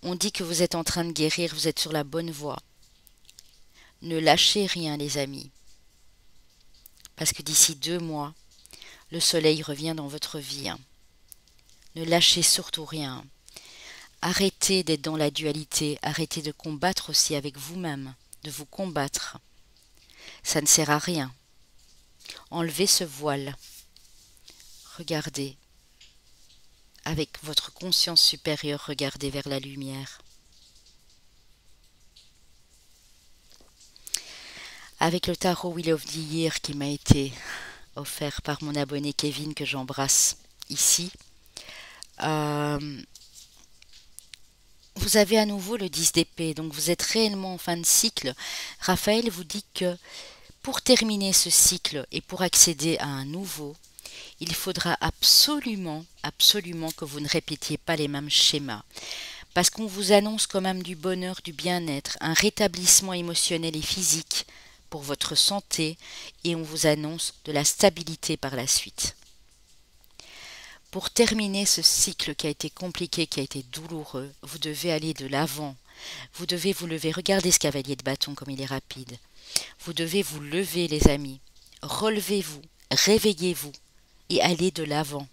On dit que vous êtes en train de guérir, vous êtes sur la bonne voie. Ne lâchez rien, les amis, parce que d'ici 2 mois, le soleil revient dans votre vie. Ne lâchez surtout rien. Arrêtez d'être dans la dualité, arrêtez de combattre aussi avec vous-même, de vous combattre. Ça ne sert à rien. Enlevez ce voile. Regardez. Avec votre conscience supérieure, regardez vers la lumière. Avec le tarot Wheel of the Year qui m'a été offert par mon abonné Kevin, que j'embrasse ici, vous avez à nouveau le 10 d'épée, donc vous êtes réellement en fin de cycle. Raphaël vous dit que pour terminer ce cycle et pour accéder à un nouveau, il faudra absolument, absolument que vous ne répétiez pas les mêmes schémas. Parce qu'on vous annonce quand même du bonheur, du bien-être, un rétablissement émotionnel et physique pour votre santé, et on vous annonce de la stabilité par la suite. Pour terminer ce cycle qui a été compliqué, qui a été douloureux, vous devez aller de l'avant. Vous devez vous lever. Regardez ce cavalier de bâton comme il est rapide. Vous devez vous lever, les amis. Relevez-vous, réveillez-vous et allez de l'avant.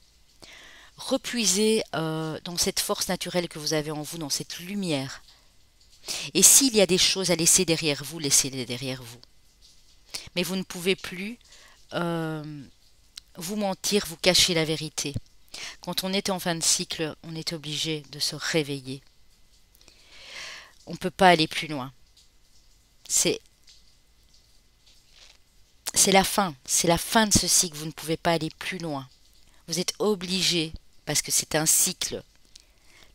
Repuisez dans cette force naturelle que vous avez en vous, dans cette lumière. Et s'il y a des choses à laisser derrière vous, laissez-les derrière vous. Mais vous ne pouvez plus vous mentir, vous cacher la vérité. Quand on est en fin de cycle, on est obligé de se réveiller. On ne peut pas aller plus loin. C'est la fin de ce cycle, vous ne pouvez pas aller plus loin. Vous êtes obligé, parce que c'est un cycle,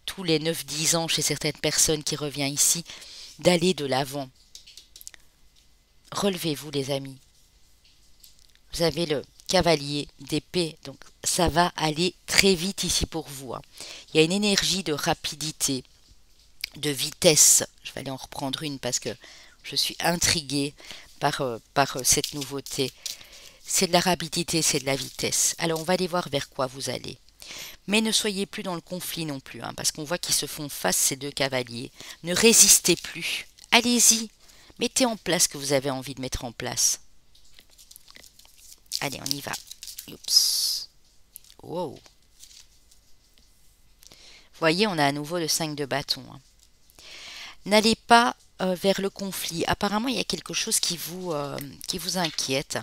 tous les 9-10 ans chez certaines personnes qui revient ici, d'aller de l'avant. Relevez-vous, les amis. Vous avez le cavalier d'épée, donc ça va aller très vite ici pour vous. Il y a une énergie de rapidité, de vitesse. Je vais aller en reprendre une parce que je suis intriguée par cette nouveauté. C'est de la rapidité, c'est de la vitesse. Alors on va aller voir vers quoi vous allez. Mais ne soyez plus dans le conflit non plus, parce qu'on voit qu'ils se font face, ces 2 cavaliers. Ne résistez plus. Allez-y, mettez en place ce que vous avez envie de mettre en place. Allez, on y va. Oups. Wow. Voyez, on a à nouveau le 5 de bâton. N'allez pas vers le conflit. Apparemment, il y a quelque chose qui vous inquiète.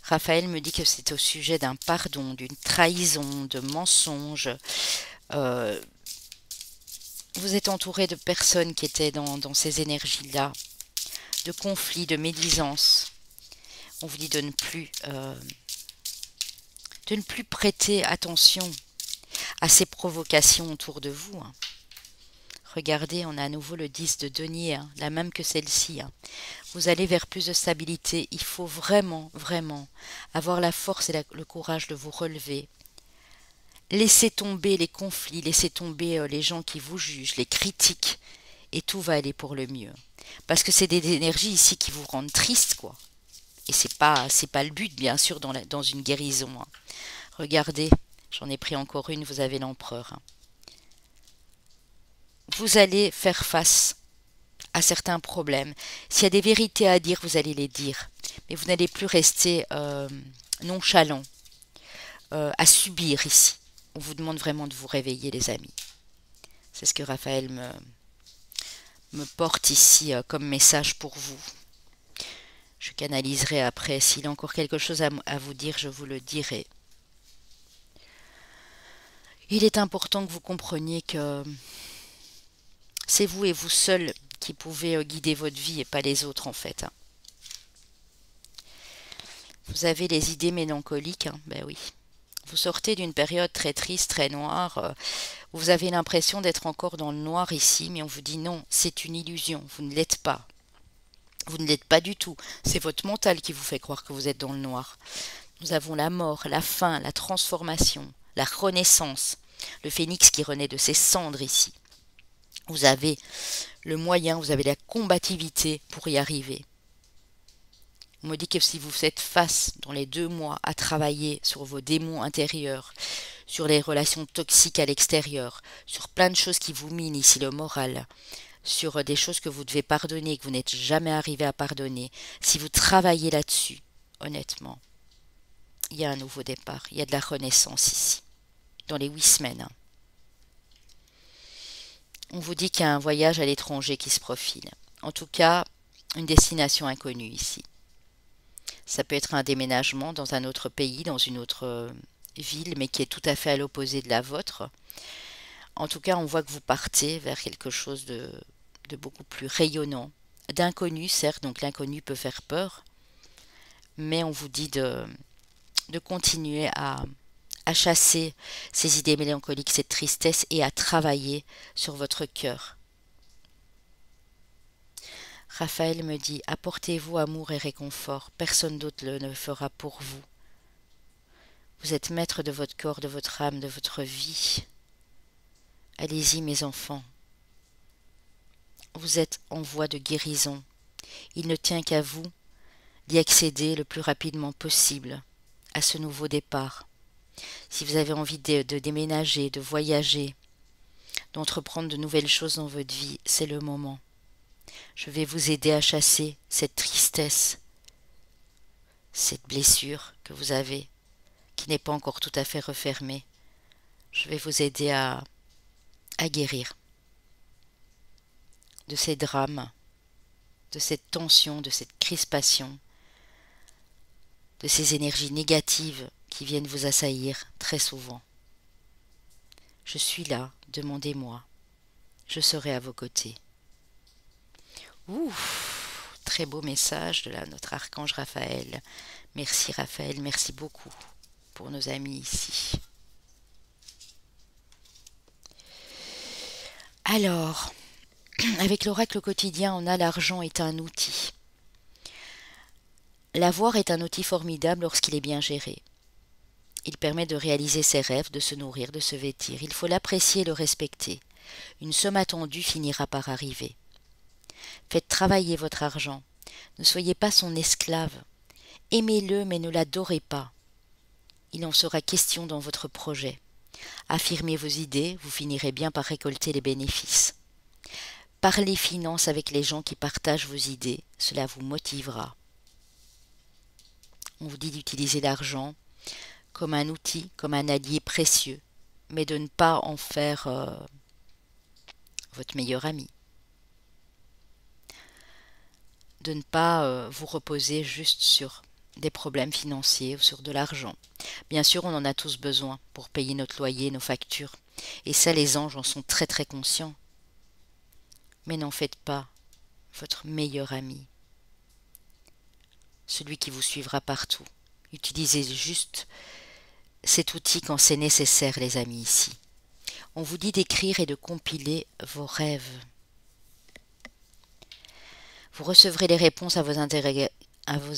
Raphaël me dit que c'est au sujet d'un pardon, d'une trahison, de mensonges. Vous êtes entouré de personnes qui étaient dans ces énergies-là, de conflits, de médisance. On vous dit de ne plus prêter attention à ces provocations autour de vous. Regardez, on a à nouveau le 10 de denier, la même que celle-ci. Vous allez vers plus de stabilité. Il faut vraiment, vraiment avoir la force et le courage de vous relever. Laissez tomber les conflits, laissez tomber les gens qui vous jugent, les critiques, et tout va aller pour le mieux. Parce que c'est des énergies ici qui vous rendent triste, quoi. Et c'est pas le but, bien sûr, dans une guérison. Regardez, j'en ai pris encore une, vous avez l'empereur. Vous allez faire face à certains problèmes. S'il y a des vérités à dire, vous allez les dire. Mais vous n'allez plus rester nonchalant, à subir ici. On vous demande vraiment de vous réveiller, les amis. C'est ce que Raphaël me porte ici comme message pour vous. Je canaliserai après. S'il y a encore quelque chose à vous dire, je vous le dirai. Il est important que vous compreniez que c'est vous et vous seul qui pouvez guider votre vie et pas les autres en fait. Vous avez les idées mélancoliques, ben oui. Vous sortez d'une période très triste, très noire, Vous avez l'impression d'être encore dans le noir ici, mais on vous dit non, c'est une illusion, vous ne l'êtes pas. Vous ne l'êtes pas du tout. C'est votre mental qui vous fait croire que vous êtes dans le noir. Nous avons la mort, la fin, la transformation, la renaissance, le phénix qui renaît de ses cendres ici. Vous avez le moyen, vous avez la combativité pour y arriver. On me dit que si vous faites face dans les 2 mois à travailler sur vos démons intérieurs, sur les relations toxiques à l'extérieur, sur plein de choses qui vous minent ici le moral, sur des choses que vous devez pardonner, que vous n'êtes jamais arrivé à pardonner, si vous travaillez là-dessus, honnêtement, il y a un nouveau départ, il y a de la renaissance ici, dans les 8 semaines. On vous dit qu'il y a un voyage à l'étranger qui se profile. En tout cas, une destination inconnue ici. Ça peut être un déménagement dans un autre pays, dans une autre ville, mais qui est tout à fait à l'opposé de la vôtre. En tout cas, on voit que vous partez vers quelque chose de beaucoup plus rayonnant, d'inconnu, certes, donc l'inconnu peut faire peur, mais on vous dit de continuer à chasser ces idées mélancoliques, cette tristesse, et à travailler sur votre cœur. Raphaël me dit, apportez-vous amour et réconfort, personne d'autre ne le fera pour vous. Vous êtes maître de votre corps, de votre âme, de votre vie. Allez-y mes enfants. Vous êtes en voie de guérison. Il ne tient qu'à vous d'y accéder le plus rapidement possible à ce nouveau départ. Si vous avez envie de déménager, de voyager, d'entreprendre de nouvelles choses dans votre vie, c'est le moment. Je vais vous aider à chasser cette tristesse, cette blessure que vous avez, qui n'est pas encore tout à fait refermée. Je vais vous aider à guérir de ces drames, de cette tension, de cette crispation, de ces énergies négatives qui viennent vous assaillir très souvent. Je suis là, demandez-moi, je serai à vos côtés. Ouf, très beau message de notre archange Raphaël. Merci Raphaël, merci beaucoup pour nos amis ici. Alors, avec l'oracle quotidien, on a l'argent est un outil. L'avoir est un outil formidable lorsqu'il est bien géré. Il permet de réaliser ses rêves, de se nourrir, de se vêtir. Il faut l'apprécier et le respecter. Une somme attendue finira par arriver. Faites travailler votre argent. Ne soyez pas son esclave. Aimez-le, mais ne l'adorez pas. Il en sera question dans votre projet. Affirmez vos idées, vous finirez bien par récolter les bénéfices. Parlez finances avec les gens qui partagent vos idées, cela vous motivera. On vous dit d'utiliser l'argent comme un outil, comme un allié précieux, mais de ne pas en faire votre meilleur ami. De ne pas vous reposer juste sur des problèmes financiers ou sur de l'argent. Bien sûr, on en a tous besoin pour payer notre loyer, nos factures. Et ça, les anges en sont très très conscients. Mais n'en faites pas votre meilleur ami. Celui qui vous suivra partout. Utilisez juste cet outil quand c'est nécessaire, les amis, ici. On vous dit d'écrire et de compiler vos rêves. Vous recevrez les réponses à vos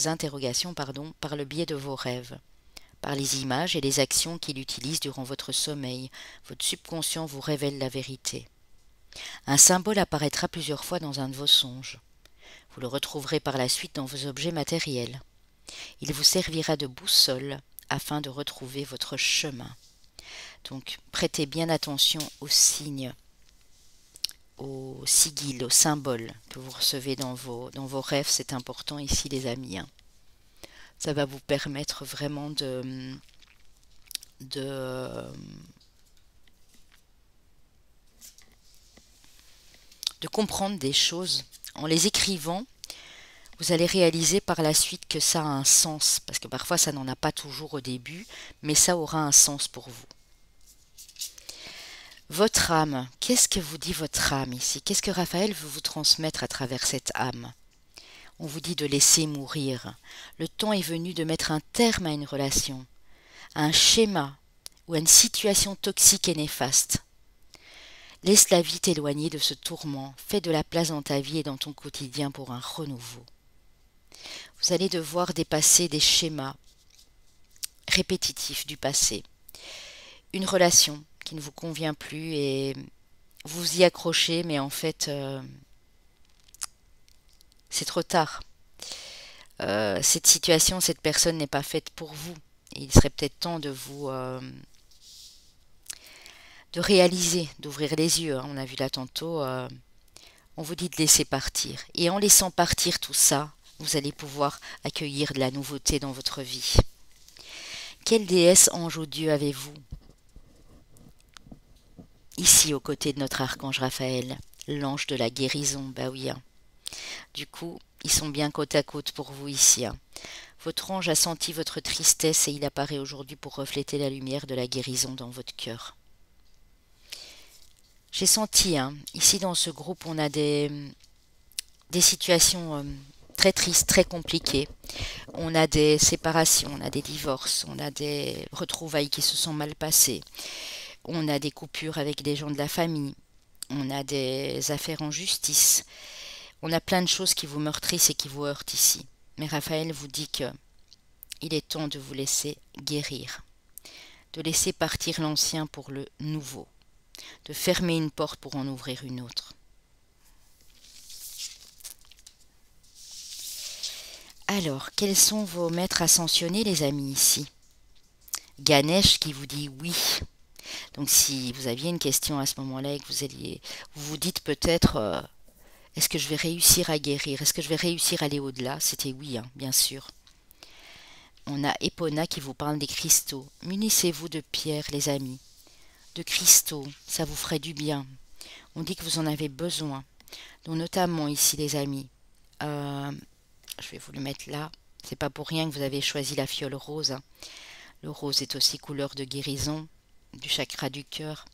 interrogations par le biais de vos rêves, par les images et les actions qu'il utilise durant votre sommeil. Votre subconscient vous révèle la vérité. Un symbole apparaîtra plusieurs fois dans un de vos songes. Vous le retrouverez par la suite dans vos objets matériels. Il vous servira de boussole afin de retrouver votre chemin. Donc, prêtez bien attention aux signes, aux sigils, aux symboles que vous recevez dans vos rêves. C'est important ici, les amis. Ça va vous permettre vraiment de comprendre des choses. En les écrivant, vous allez réaliser par la suite que ça a un sens, parce que parfois ça n'en a pas toujours au début, mais ça aura un sens pour vous. Votre âme, qu'est-ce que vous dit votre âme ici? Qu'est-ce que Raphaël veut vous transmettre à travers cette âme? On vous dit de laisser mourir. Le temps est venu de mettre un terme à une relation, à un schéma ou à une situation toxique et néfaste. Laisse la vie t'éloigner de ce tourment. Fais de la place dans ta vie et dans ton quotidien pour un renouveau. Vous allez devoir dépasser des schémas répétitifs du passé. Une relation qui ne vous convient plus et vous y accrochez, mais en fait, c'est trop tard. Cette situation, cette personne n'est pas faite pour vous. Et il serait peut-être temps de vous de réaliser, d'ouvrir les yeux. On a vu là tantôt, on vous dit de laisser partir. Et en laissant partir tout ça, vous allez pouvoir accueillir de la nouveauté dans votre vie. Quelle déesse, ange ou Dieu avez-vous ici aux côtés de notre archange Raphaël, l'ange de la guérison? Bah oui. Du coup, ils sont bien côte à côte pour vous ici. Votre ange a senti votre tristesse et il apparaît aujourd'hui pour refléter la lumière de la guérison dans votre cœur. J'ai senti, ici dans ce groupe, on a des situations très tristes, très compliquées. On a des séparations, on a des divorces, on a des retrouvailles qui se sont mal passées. On a des coupures avec des gens de la famille. On a des affaires en justice. On a plein de choses qui vous meurtrissent et qui vous heurtent ici. Mais Raphaël vous dit que il est temps de vous laisser guérir, de laisser partir l'ancien pour le nouveau, de fermer une porte pour en ouvrir une autre. Alors, quels sont vos maîtres ascensionnés, les amis, ici? Ganesh qui vous dit oui. Donc, si vous aviez une question à ce moment-là et que vous vous dites peut-être, est-ce que je vais réussir à guérir? Est-ce que je vais réussir à aller au-delà? C'était oui, bien sûr. On a Epona qui vous parle des cristaux. Munissez-vous de pierres, les amis. De cristaux, ça vous ferait du bien. On dit que vous en avez besoin. Donc, notamment ici, les amis. Je vais vous le mettre là. C'est pas pour rien que vous avez choisi la fiole rose. Le rose est aussi couleur de guérison, du chakra du cœur.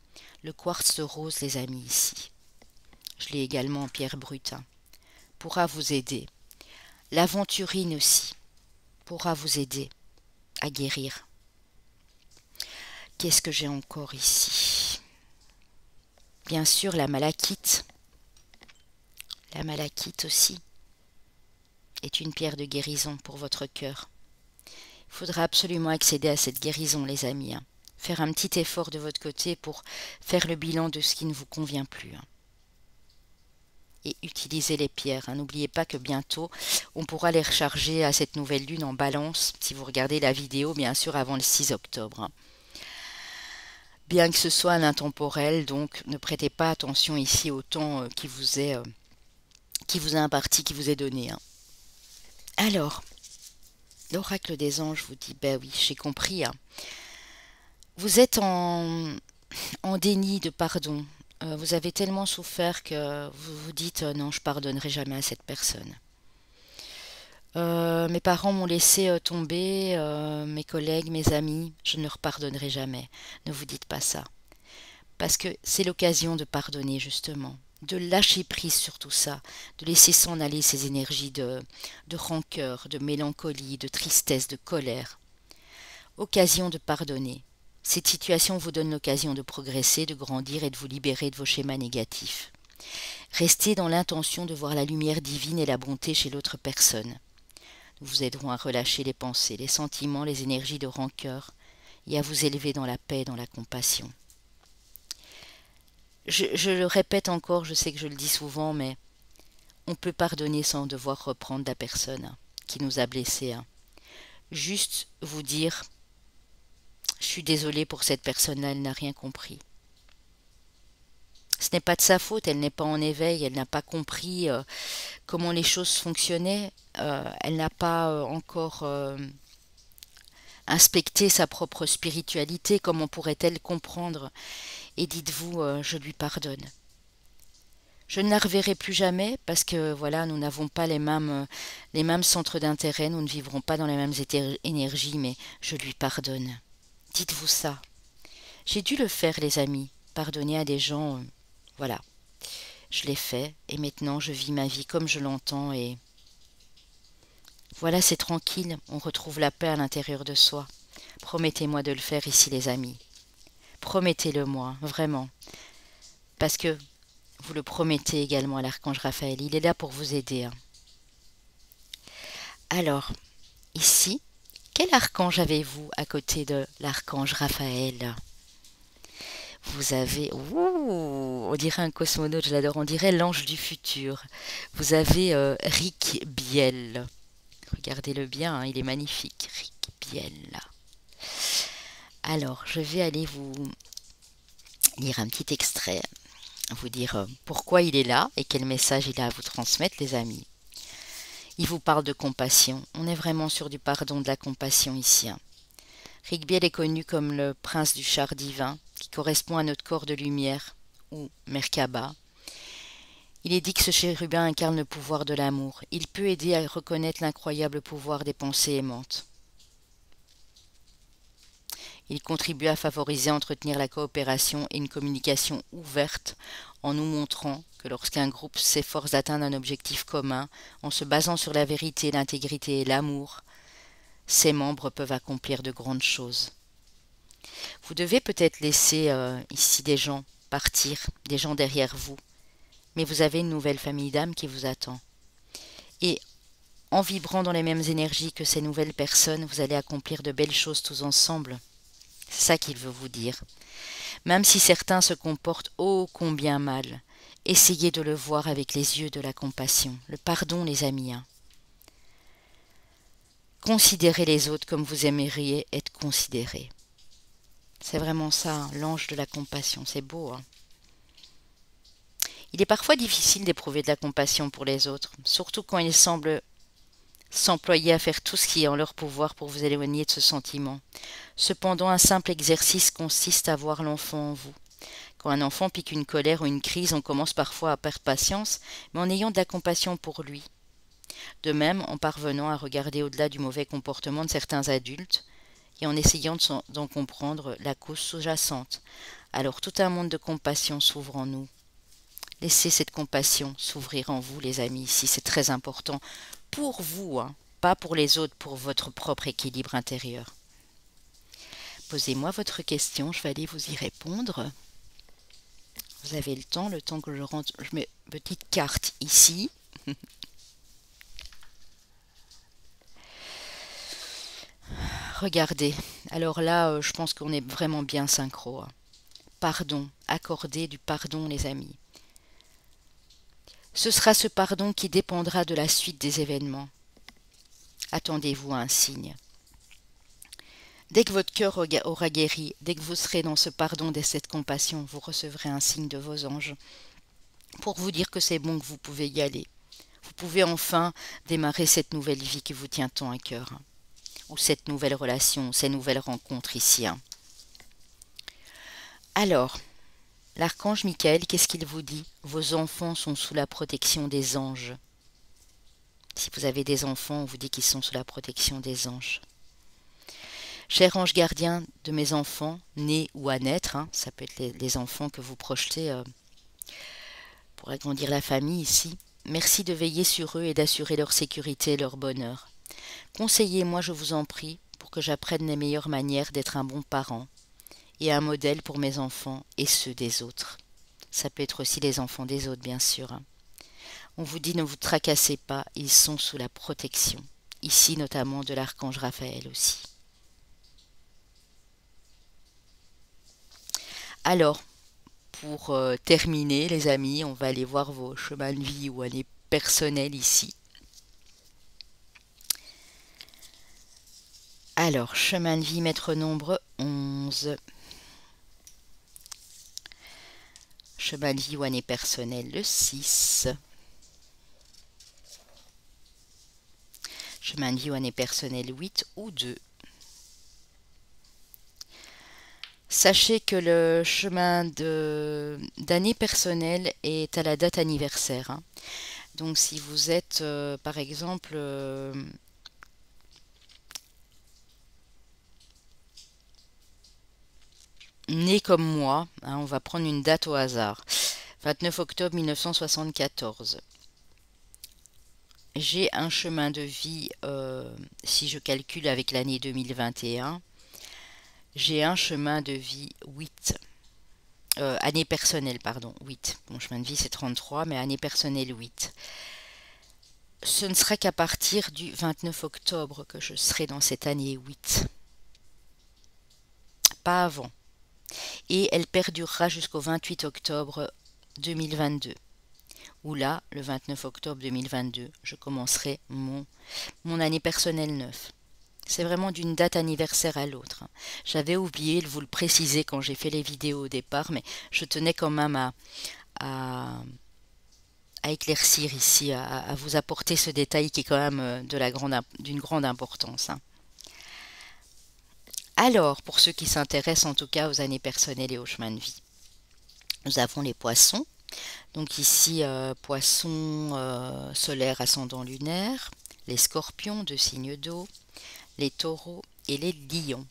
Le quartz rose, les amis, ici. Je l'ai également en pierre brute. Pourra vous aider. L'aventurine aussi pourra vous aider à guérir. Qu'est-ce que j'ai encore ici? Bien sûr, la malachite. La malachite aussi est une pierre de guérison pour votre cœur. Il faudra absolument accéder à cette guérison, les amis. Faire un petit effort de votre côté pour faire le bilan de ce qui ne vous convient plus. Et utiliser les pierres. N'oubliez pas que bientôt, on pourra les recharger à cette nouvelle lune en balance, si vous regardez la vidéo, bien sûr, avant le 6 octobre. Bien que ce soit un intemporel, donc ne prêtez pas attention ici au temps qui vous est imparti, qui vous est donné. Alors, l'oracle des anges vous dit, ben oui, j'ai compris. Vous êtes en déni de pardon. Vous avez tellement souffert que vous vous dites, non, je pardonnerai jamais à cette personne. Mes parents m'ont laissé tomber, mes collègues, mes amis, je ne leur pardonnerai jamais. Ne vous dites pas ça. Parce que c'est l'occasion de pardonner, justement. De lâcher prise sur tout ça, de laisser s'en aller ces énergies de rancœur, de mélancolie, de tristesse, de colère. Occasion de pardonner. Cette situation vous donne l'occasion de progresser, de grandir et de vous libérer de vos schémas négatifs. Restez dans l'intention de voir la lumière divine et la bonté chez l'autre personne. Nous vous aiderons à relâcher les pensées, les sentiments, les énergies de rancœur et à vous élever dans la paix et dans la compassion. Je le répète encore, je sais que je le dis souvent, mais on peut pardonner sans devoir reprendre la personne qui nous a blessés. Juste vous dire, je suis désolée pour cette personne-là, elle n'a rien compris. Ce n'est pas de sa faute, elle n'est pas en éveil, elle n'a pas compris comment les choses fonctionnaient, elle n'a pas encore inspecté sa propre spiritualité, comment pourrait-elle comprendre? Et dites-vous, je lui pardonne. Je ne la reverrai plus jamais parce que voilà, nous n'avons pas les mêmes centres d'intérêt, nous ne vivrons pas dans les mêmes énergies, mais je lui pardonne. Dites-vous ça. J'ai dû le faire, les amis, pardonner à des gens, voilà. Je l'ai fait et maintenant je vis ma vie comme je l'entends et voilà, c'est tranquille, on retrouve la paix à l'intérieur de soi. Promettez-moi de le faire ici, les amis. Promettez-le moi, vraiment. parce que vous le promettez également à l'archange Raphaël. Il est là pour vous aider, hein. Alors, ici, quel archange avez-vous à côté de l'archange Raphaël? Vous avez, ouh, on dirait un cosmonaute, je l'adore, on dirait l'ange du futur. Vous avez Rick Biel. Regardez-le bien, hein, il est magnifique, Rick Biel. Alors, je vais aller vous lire un petit extrait, vous dire pourquoi il est là et quel message il a à vous transmettre, les amis. Il vous parle de compassion. On est vraiment sur du pardon, de la compassion ici, hein. Rick Biel est connu comme le prince du char divin, qui correspond à notre corps de lumière, ou Merkaba. Il est dit que ce chérubin incarne le pouvoir de l'amour. Il peut aider à reconnaître l'incroyable pouvoir des pensées aimantes. Il contribue à favoriser et entretenir la coopération et une communication ouverte en nous montrant que lorsqu'un groupe s'efforce d'atteindre un objectif commun, en se basant sur la vérité, l'intégrité et l'amour, ses membres peuvent accomplir de grandes choses. Vous devez peut-être laisser ici des gens partir, des gens derrière vous, mais vous avez une nouvelle famille d'âmes qui vous attend. Et en vibrant dans les mêmes énergies que ces nouvelles personnes, vous allez accomplir de belles choses tous ensemble. C'est ça qu'il veut vous dire. Même si certains se comportent ô combien mal, essayez de le voir avec les yeux de la compassion, le pardon, les amis, hein. Considérez les autres comme vous aimeriez être considérés. C'est vraiment ça, hein, l'ange de la compassion, c'est beau, hein. Il est parfois difficile d'éprouver de la compassion pour les autres, surtout quand ils semblent s'employer à faire tout ce qui est en leur pouvoir pour vous éloigner de ce sentiment. Cependant, un simple exercice consiste à voir l'enfant en vous. Quand un enfant pique une colère ou une crise, on commence parfois à perdre patience, mais en ayant de la compassion pour lui. De même, en parvenant à regarder au-delà du mauvais comportement de certains adultes et en essayant d'en comprendre la cause sous-jacente, alors tout un monde de compassion s'ouvre en nous. Laissez cette compassion s'ouvrir en vous, les amis, ici, c'est très important. Pour vous, hein, pas pour les autres, pour votre propre équilibre intérieur. Posez-moi votre question, je vais aller vous y répondre. Vous avez le temps que je rentre, je mets une petite carte ici. Regardez, alors là, je pense qu'on est vraiment bien synchro, hein. Pardon, accordez du pardon, les amis. Ce sera ce pardon qui dépendra de la suite des événements. Attendez-vous à un signe. Dès que votre cœur aura guéri, dès que vous serez dans ce pardon et cette compassion, vous recevrez un signe de vos anges pour vous dire que c'est bon, que vous pouvez y aller. Vous pouvez enfin démarrer cette nouvelle vie qui vous tient tant à cœur, hein, ou cette nouvelle relation, ces nouvelles rencontres ici, hein. Alors, l'archange Michael, qu'est-ce qu'il vous dit? Vos enfants sont sous la protection des anges. Si vous avez des enfants, on vous dit qu'ils sont sous la protection des anges. Cher ange gardien de mes enfants, nés ou à naître, hein, ça peut être les enfants que vous projetez pour agrandir la famille ici, merci de veiller sur eux et d'assurer leur sécurité et leur bonheur. Conseillez-moi, je vous en prie, pour que j'apprenne les meilleures manières d'être un bon parent et un modèle pour mes enfants et ceux des autres. Ça peut être aussi les enfants des autres, bien sûr, hein. On vous dit ne vous tracassez pas, ils sont sous la protection, ici notamment de l'archange Raphaël aussi. Alors, pour terminer, les amis, on va aller voir vos chemins de vie ou années personnelles ici. Alors, chemin de vie, maître nombre 11. Chemin de vie ou année personnelle, le 6. Chemin de vie ou année personnelle, 8 ou 2. Sachez que le chemin d'année personnelle est à la date anniversaire, hein. Donc si vous êtes, par exemple, né comme moi, hein, on va prendre une date au hasard, 29 octobre 1974. J'ai un chemin de vie, si je calcule avec l'année 2021, j'ai un chemin de vie 8. Année personnelle, pardon, 8. Bon, chemin de vie, c'est 33, mais année personnelle, 8. Ce ne sera qu'à partir du 29 octobre que je serai dans cette année 8. Pas avant. Et elle perdurera jusqu'au 28 octobre 2022. Où là, le 29 octobre 2022, je commencerai mon année personnelle 9. C'est vraiment d'une date anniversaire à l'autre. J'avais oublié de vous le préciser quand j'ai fait les vidéos au départ, mais je tenais quand même à, à éclaircir ici, à vous apporter ce détail qui est quand même d'une grande importance. Alors, pour ceux qui s'intéressent en tout cas aux années personnelles et au chemin de vie, nous avons les poissons. Donc ici, poissons solaires ascendant lunaire, les scorpions de signes d'eau, les taureaux et les lions.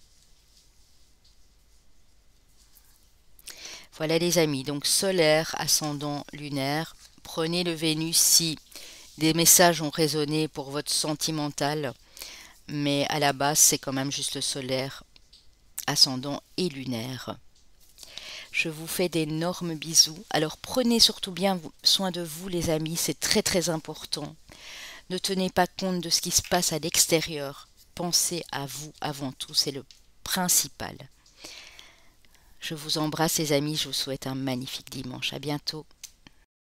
Voilà les amis, donc solaire, ascendant, lunaire. Prenez le Vénus si des messages ont résonné pour votre sentimental, mais à la base c'est quand même juste le solaire, ascendant et lunaire. Je vous fais d'énormes bisous. Alors prenez surtout bien soin de vous les amis, c'est très très important. Ne tenez pas compte de ce qui se passe à l'extérieur. Pensez à vous avant tout, c'est le principal. Je vous embrasse les amis, je vous souhaite un magnifique dimanche. À bientôt.